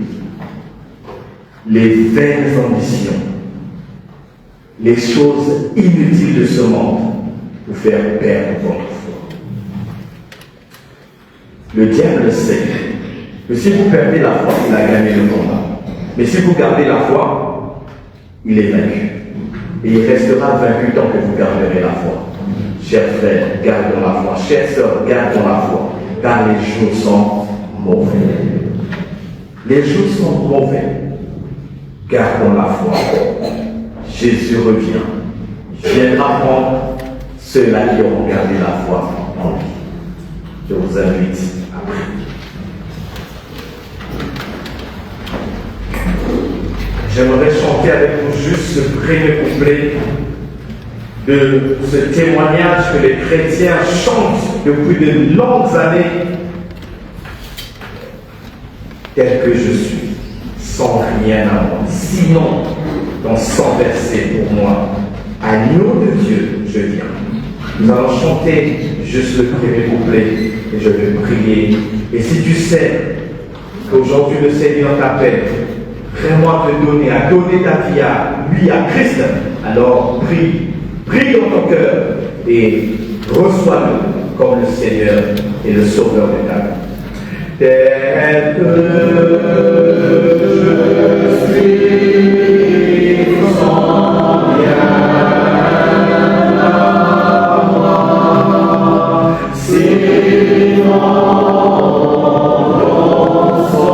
les vaines ambitions, les choses inutiles de ce monde vous faire perdre votre foi. Le diable sait que si vous perdez la foi, il a gagné le combat. Mais si vous gardez la foi, il est vaincu. Et il restera vaincu tant que vous garderez la foi. Chers frères, gardons la foi. Chères sœurs, gardons la foi. Car les jours sont mauvais. Les jours sont mauvais. Gardons la foi. Jésus revient. Il viendra prendre ceux-là qui auront gardé la foi en lui. Je vous invite à prier. J'aimerais chanter avec vous juste ce premier couplet de ce témoignage que les chrétiens chantent depuis de longues années. Tel que je suis, sans rien à moi, sinon dans 100 versets pour moi, agneau de Dieu, je viens. Nous allons chanter juste le premier couplet et je vais prier. Et si tu sais qu'aujourd'hui le Seigneur t'appelle vraiment à te donner, à donner ta vie à lui, à Christ, alors prie, prie dans ton cœur et reçois-le comme le Seigneur et le Sauveur de ta vie. Tel que je suis, sans rien à moi, sinon dans son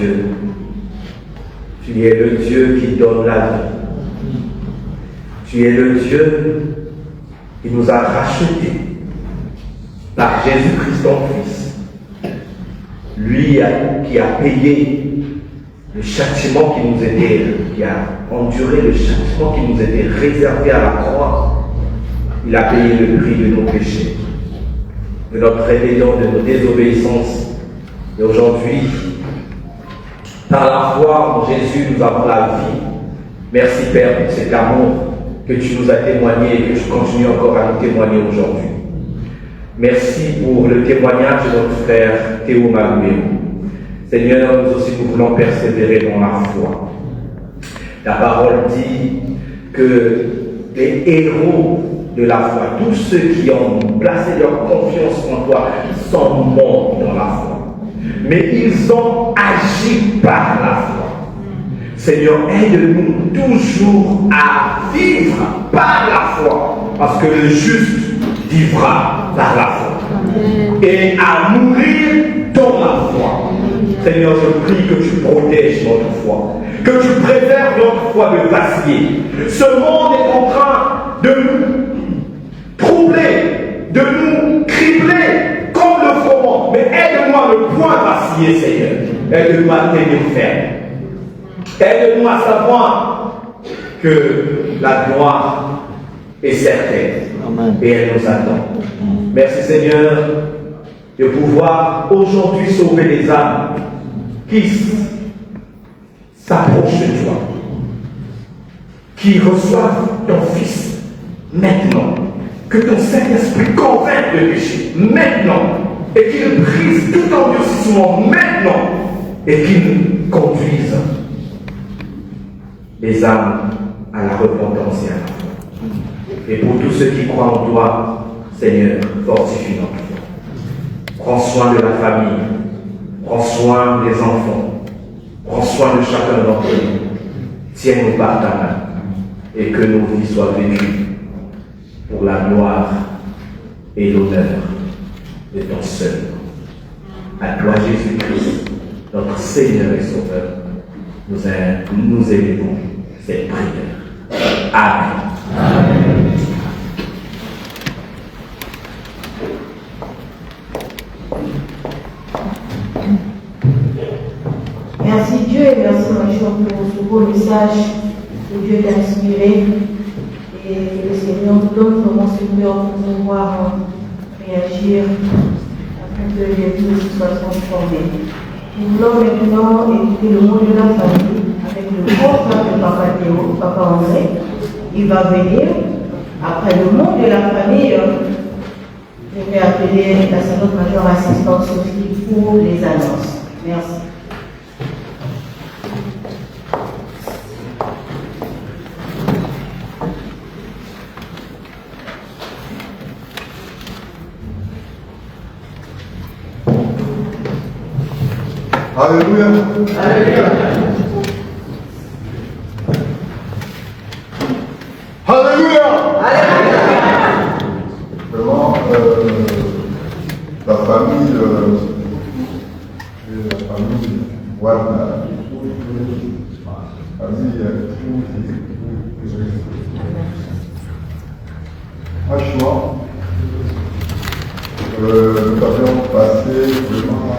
Dieu. Tu es le Dieu qui donne la vie. Tu es le Dieu qui nous a rachetés par Jésus-Christ ton Fils. Lui qui a payé le châtiment qui a enduré le châtiment qui nous était réservé à la croix. Il a payé le prix de nos péchés, de notre rébellion, de nos désobéissances. Et aujourd'hui, par la foi en Jésus, nous avons la vie. Merci Père pour cet amour que tu nous as témoigné et que tu continues encore à nous témoigner aujourd'hui. Merci pour le témoignage de notre frère Théo Maguéo. Seigneur, nous aussi nous voulons persévérer dans la foi. La parole dit que les héros de la foi, tous ceux qui ont placé leur confiance en toi, sont morts dans la foi. Mais ils ont agi par la foi. Seigneur, aide-nous toujours à vivre par la foi, parce que le juste vivra par la foi. Et à mourir dans la foi. Seigneur, je prie que tu protèges notre foi, que tu préserves notre foi de vaciller. Ce monde est en train de nous troubler, de nous cribler comme le froment. Mais aide-nous à ne point vaciller, Seigneur. Aide-nous à tenir ferme. Aide-nous à savoir que la gloire est certaine. Amen. Et elle nous attend. Merci Seigneur de pouvoir aujourd'hui sauver les âmes qui s'approchent de toi, qui reçoivent ton Fils maintenant, que ton Saint-Esprit convainc de péché maintenant, et qu'il brise tout endurcissement maintenant, et qu'il conduise les âmes à la repentance et à la foi. Et pour tous ceux qui croient en toi, Seigneur, fortifie notre foi. Prends soin de la famille, prends soin des enfants, prends soin de chacun d'entre nous. Tiens-nous par ta main et que nos vies soient vécues pour la gloire et l'honneur de ton seul nom. À toi, Jésus-Christ, notre Seigneur et Sauveur, nous élevons cette prière. Amen. Amen. Merci Dieu et merci Maître pour ce beau message que Dieu t'a inspiré et que le Seigneur nous donne vraiment ce cœur pour pouvoir réagir afin que les vies soient transformées. Nous voulons maintenant écouter le mot de la famille avec le beau frère de Papa Théo, Papa André. Il va venir. Après le mot de la famille, je vais appeler la Sainte Majeure Assistante Sophie pour les annonces. Merci. Alléluia. Alléluia. Alléluia. Alléluia. Vraiment, la famille, voilà. Franchement, nous avions passé vraiment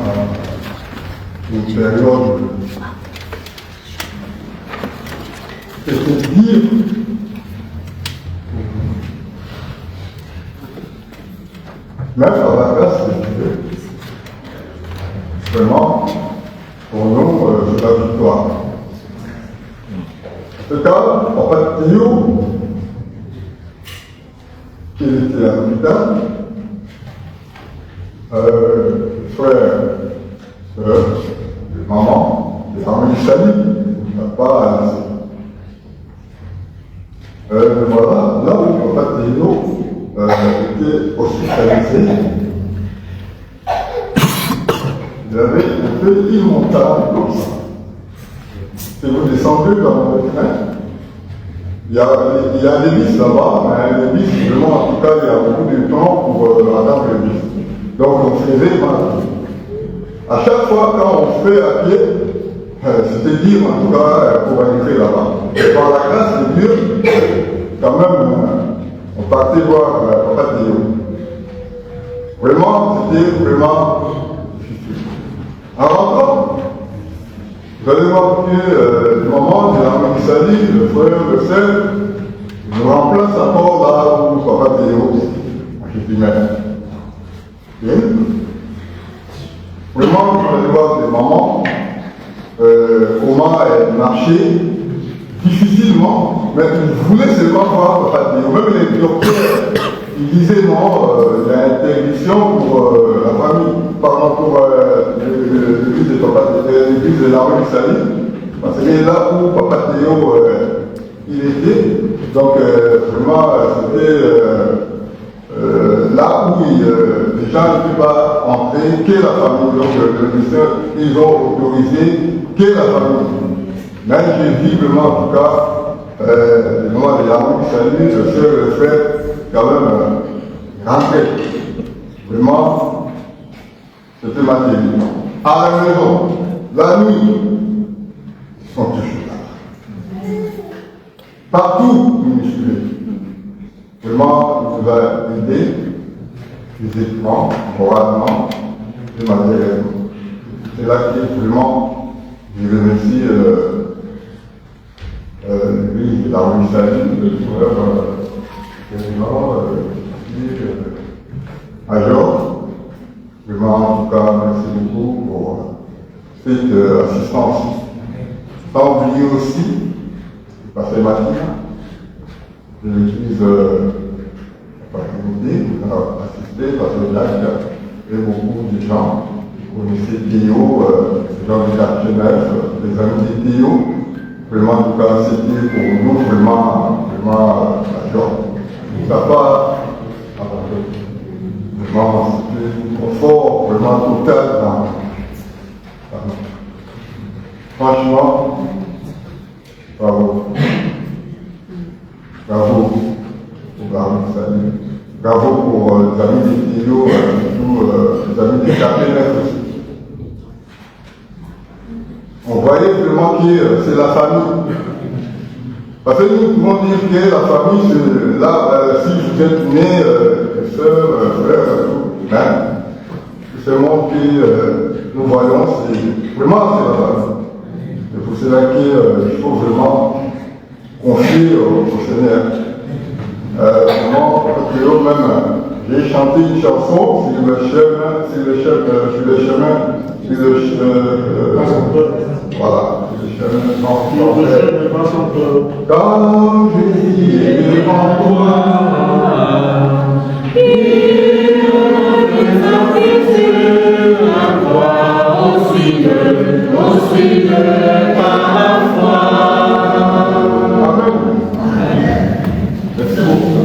une période, c'était dire même à la grâce de Dieu, vraiment, pour nous, c'est la victoire. En tout cas, en fait, Théo, qui était un hôpital, frère, sœur, maman, les familles salut, pas à voilà, là où en fait Théo était hospitalisé, il avait été immontable comme ça. Si vous descendez dans le train, il y a des vis là-bas, mais les vis, vraiment, en tout cas, il y a beaucoup de temps pour atteindre les vis. Donc on faisait mal. À chaque fois, quand on fait à pied, c'était dur en tout cas pour entrer là-bas. Et par la grâce de Dieu, quand même, on partait voir Papa Théo. Vraiment, c'était vraiment difficile. En rentrant, vous allez voir que le moment de la salut, le frère, le sœur, nous remplace encore là où Papa Théo, je dis même. Vraiment, vous allez voir des moments, comment elle marchait difficilement, mais il voulait seulement voir Papa Théo. Même les docteurs, ils disaient non, il y a interdiction pour la famille, pardon, pour l'église de Papa Théo, l'église de l'armée du salut, parce que là où Papa Théo il était, donc vraiment c'était là où les gens ne pouvaient pas entrer, que la famille, donc le ministère, ils ont autorisé que la famille. Mais j'ai vu vraiment en tout cas, le moment de l'armée du salut, le seul le frère, quand même, rentrer. Vraiment, c'était ma télé. À la maison, la nuit, ils sont toujours là. Partout, ministère. Vraiment, il nous a aidés, physiquement, moralement, et matériellement. C'est là que vraiment, je remercie l'église de la rue Salut, le frère Major. Vraiment, en tout cas, merci beaucoup pour cette assistance. Sans oublier aussi, le pasteur Mathia, de l'église de la communauté, qui a assisté, pasteur Jacques, et beaucoup de gens. Vous connaissez Théo, les gens du quartier neuf, les amis de Théo. Vraiment, en tout cas, c'était pour nous vraiment la joie. Ça n'a pas abandonné. Vraiment, c'était un fort, vraiment total dans nous. Franchement, bravo. Bravo pour l'armée du salut. Bravo pour les amis de Théo, surtout les amis des quartiers neufs aussi. On voyait vraiment que c'est la famille. Parce que nous pouvons dire que la famille, c'est là, si vous êtes nés, soeurs, frères, tout, hein, c'est le monde que nous voyons, c'est vraiment c'est la famille. Et pour cela qu'il faut vraiment confier au Seigneur. Vraiment, même, j'ai chanté une chanson sur le chemin, voilà, quand Jésus est devant toi, il la croix aussi de par la foi. Amen. Merci beaucoup.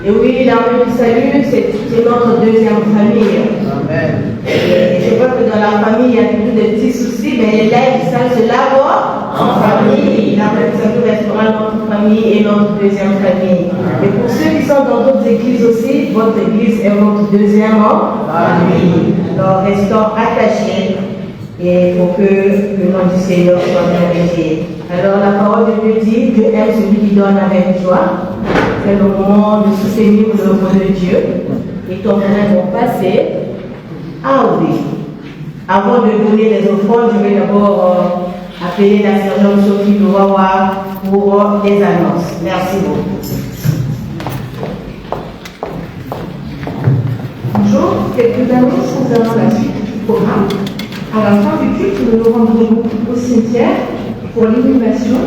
Et oui, l'armée du salut, c'est notre deuxième famille. Amen. Et je vois que dans la famille, il y a toujours des petits soucis, mais les lèvres, ça se lave en famille. L'armée du salut restera notre famille et notre deuxième famille. Et pour ceux qui sont dans d'autres églises aussi, votre église est votre deuxième famille. Alors, restons attachés et pour que le nom du Seigneur soit glorifié. Alors, la parole de Dieu dit, Dieu aime celui qui donne avec joie. C'est le moment de soutenir l'œuvre de Dieu. Et ton frère vont passer. Ah oui. Avant de donner les offrandes, je vais d'abord appeler la sergente Sophie Louawa pour les annonces. Merci beaucoup. Bonjour, quelques annonces concernant la suite du programme. À la fin du culte, nous nous rendrons au cimetière pour l'inhumation.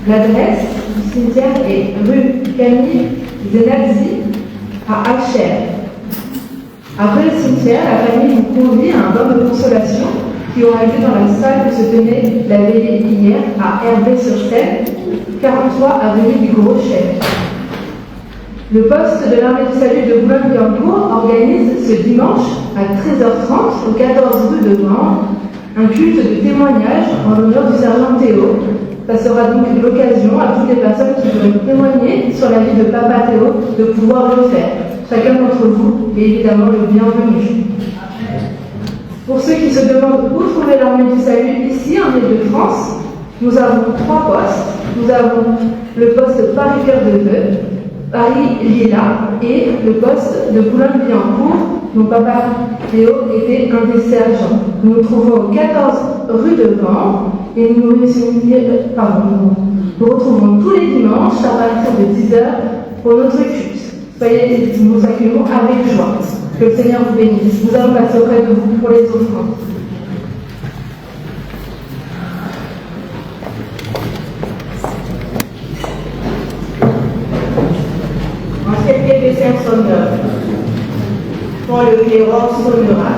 L'adresse du cimetière est rue Camille Zenadzi à Alcher. Après le cimetière, la famille vous convie à un bain de consolation qui aura lieu dans la salle où se tenait la veillée hier à Hervé-sur-Seine, 43 avenue du Gros Chêne. Le poste de l'armée du salut de Boulogne-Billancourt organise ce dimanche à 13h30 au 14 rue de Grande un culte de témoignage en l'honneur du sergent Théo Ça sera donc l'occasion à toutes les personnes qui veulent témoigner sur la vie de Papa Théo de pouvoir le faire. Chacun d'entre vous est évidemment le bienvenu. Pour ceux qui se demandent où trouver l'armée du salut, ici en Île-de-France, nous avons 3 postes. Nous avons le poste Paris-Cœur de Vœux, Paris-Lila et le poste de Boulogne-Billancourt, dont Papa Théo était un des sergents. Nous nous trouvons au 14 rue de Vent et nous retrouvons tous les dimanches à partir de 10h pour notre culte. Soyez, nous accueillons avec joie. Que le Seigneur vous bénisse. Nous allons passer auprès de vous pour les offrandes. En cette deuxième sonneur, quand le clairon sonnera,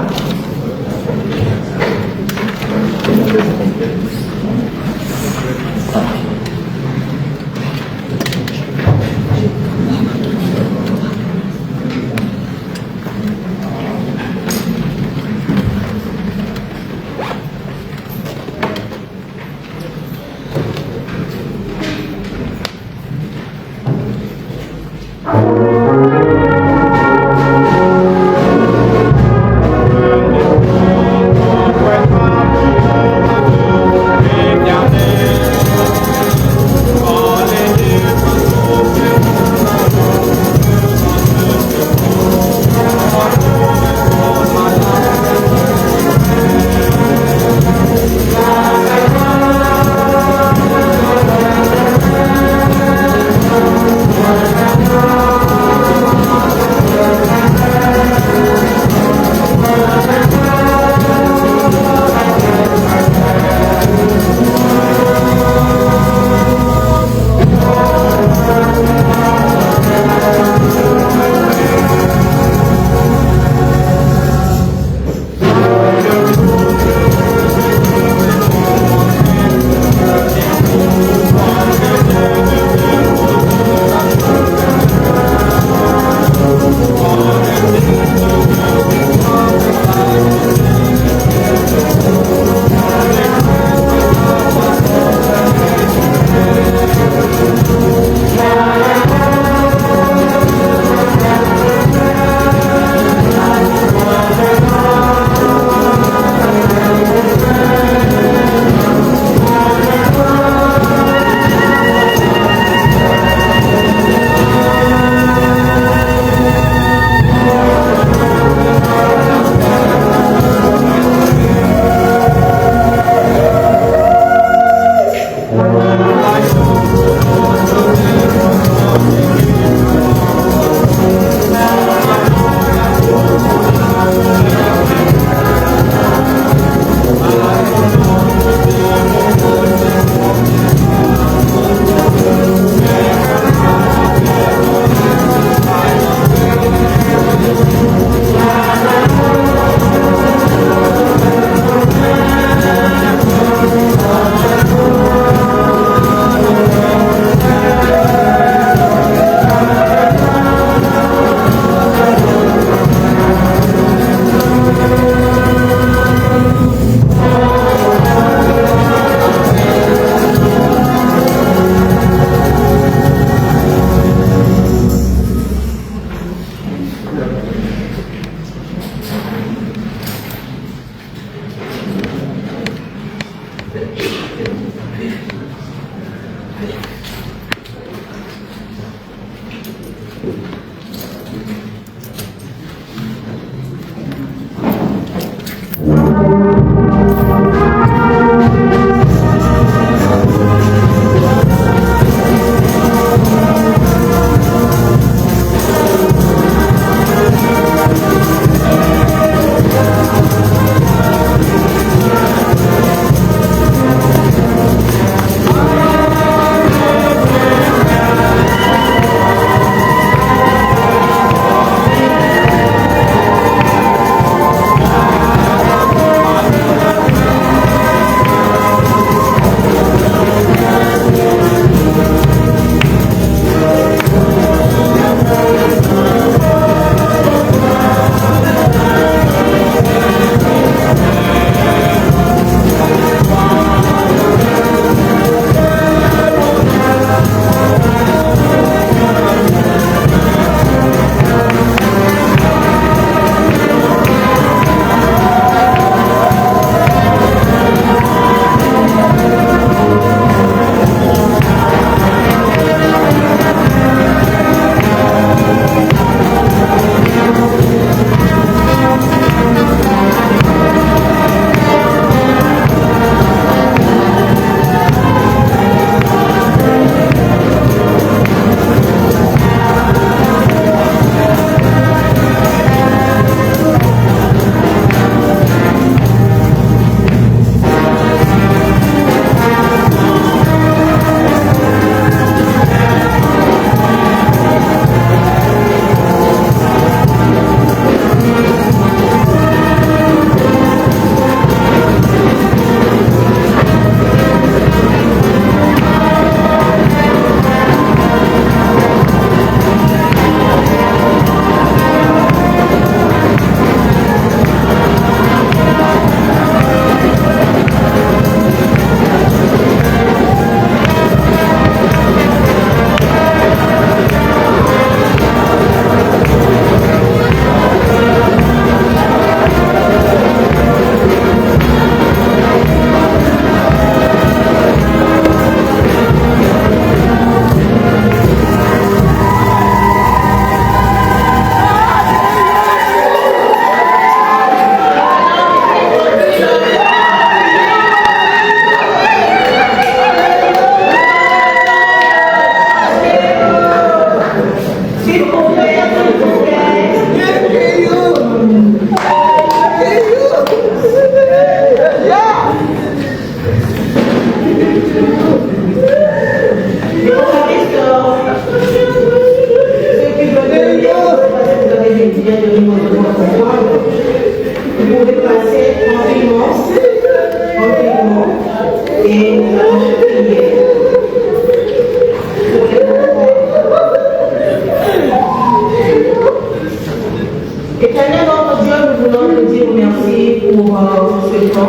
ce temps.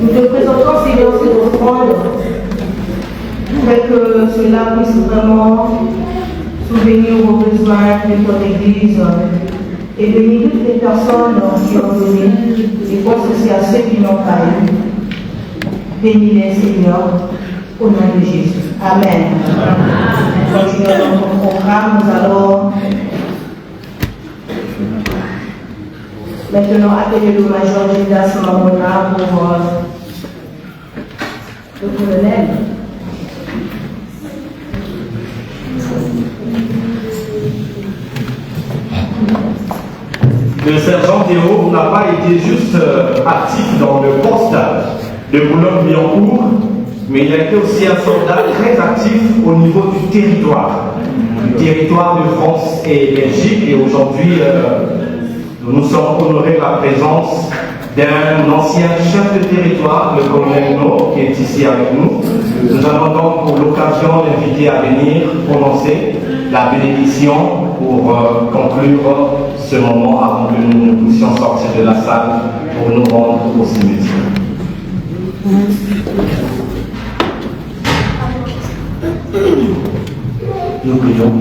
Nous te présentons, Seigneur, cette offrande, afin que cela puisse vraiment souvenir aux besoins de ton Église et bénir toutes les personnes qui ont donné et pense aussi à ceux qui n'ont pas eu. Bénis-les, Seigneur, au nom de Jésus. Amen. Continuons notre programme. Nous allons maintenant accueillir le major Gildas Mamona pour le colonel. Le sergent Théo n'a pas été juste actif dans le poste de Boulogne-Billancourt, mais il a été aussi un soldat très actif au niveau du territoire de France et Belgique. Et aujourd'hui, nous sommes honorés de la présence d'un ancien chef de territoire, le colonel No, qui est ici avec nous. Nous allons donc pour l'occasion l'inviter à venir prononcer la bénédiction pour conclure ce moment avant que nous puissions sortir de la salle pour nous rendre au cimetière. Nous prions.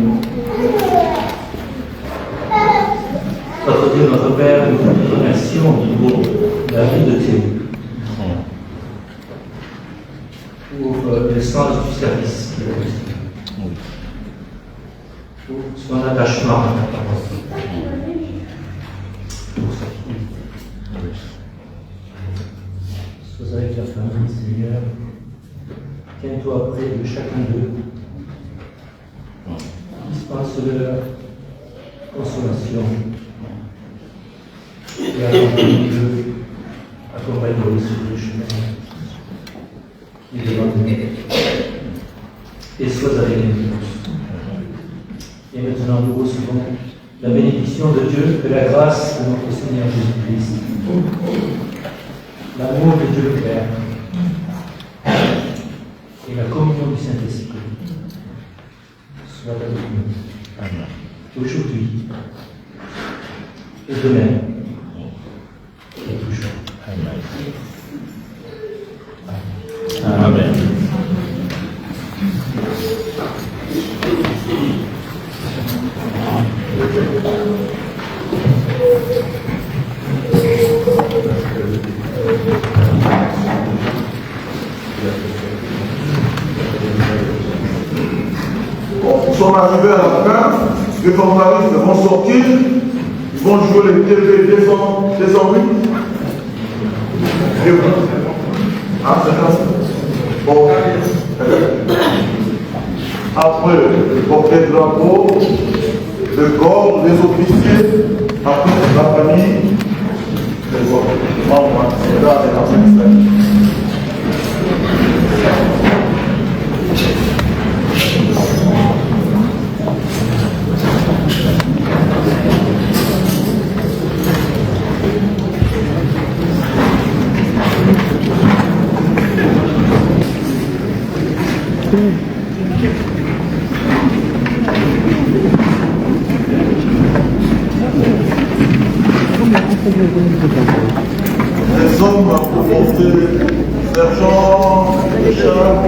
Notre Dieu, notre Père, nous te remercions au niveau de la vie de Théo pour le sens du service qu'il a reçu, pour son attachement à ta parole, pour sa fille. Sois avec la famille, Seigneur. Tiens-toi près de chacun d'eux. Dispense-leur consolation. Et accompagne-le sur le chemin qui est devant nous. Et sois avec nous. Et maintenant, nous recevons la bénédiction de Dieu, que la grâce de notre Seigneur Jésus-Christ, l'amour de Dieu le Père et la communion du Saint-Esprit soit avec nous aujourd'hui et demain. Amen. Bon, nous sommes arrivés à la fin. Les fanfaristes vont sortir. Ils vont jouer les TV 208. Et voilà. Ah, c'est ça. Bon. Après le portrait de drapeau, le corps, les officiers, après la famille, les membres, c'est là, c'est dans cette scène. Les hommes pour porter sergent, Richard,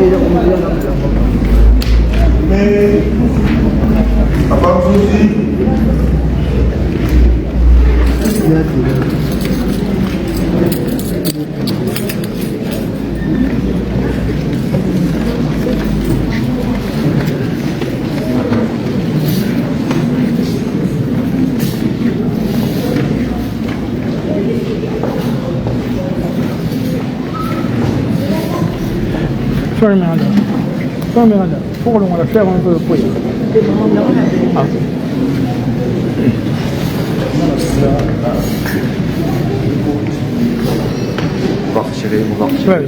mais à part souci, Miranda. Pour on va faire un peu de poids. Ah. on va retirer. Ouais, oui.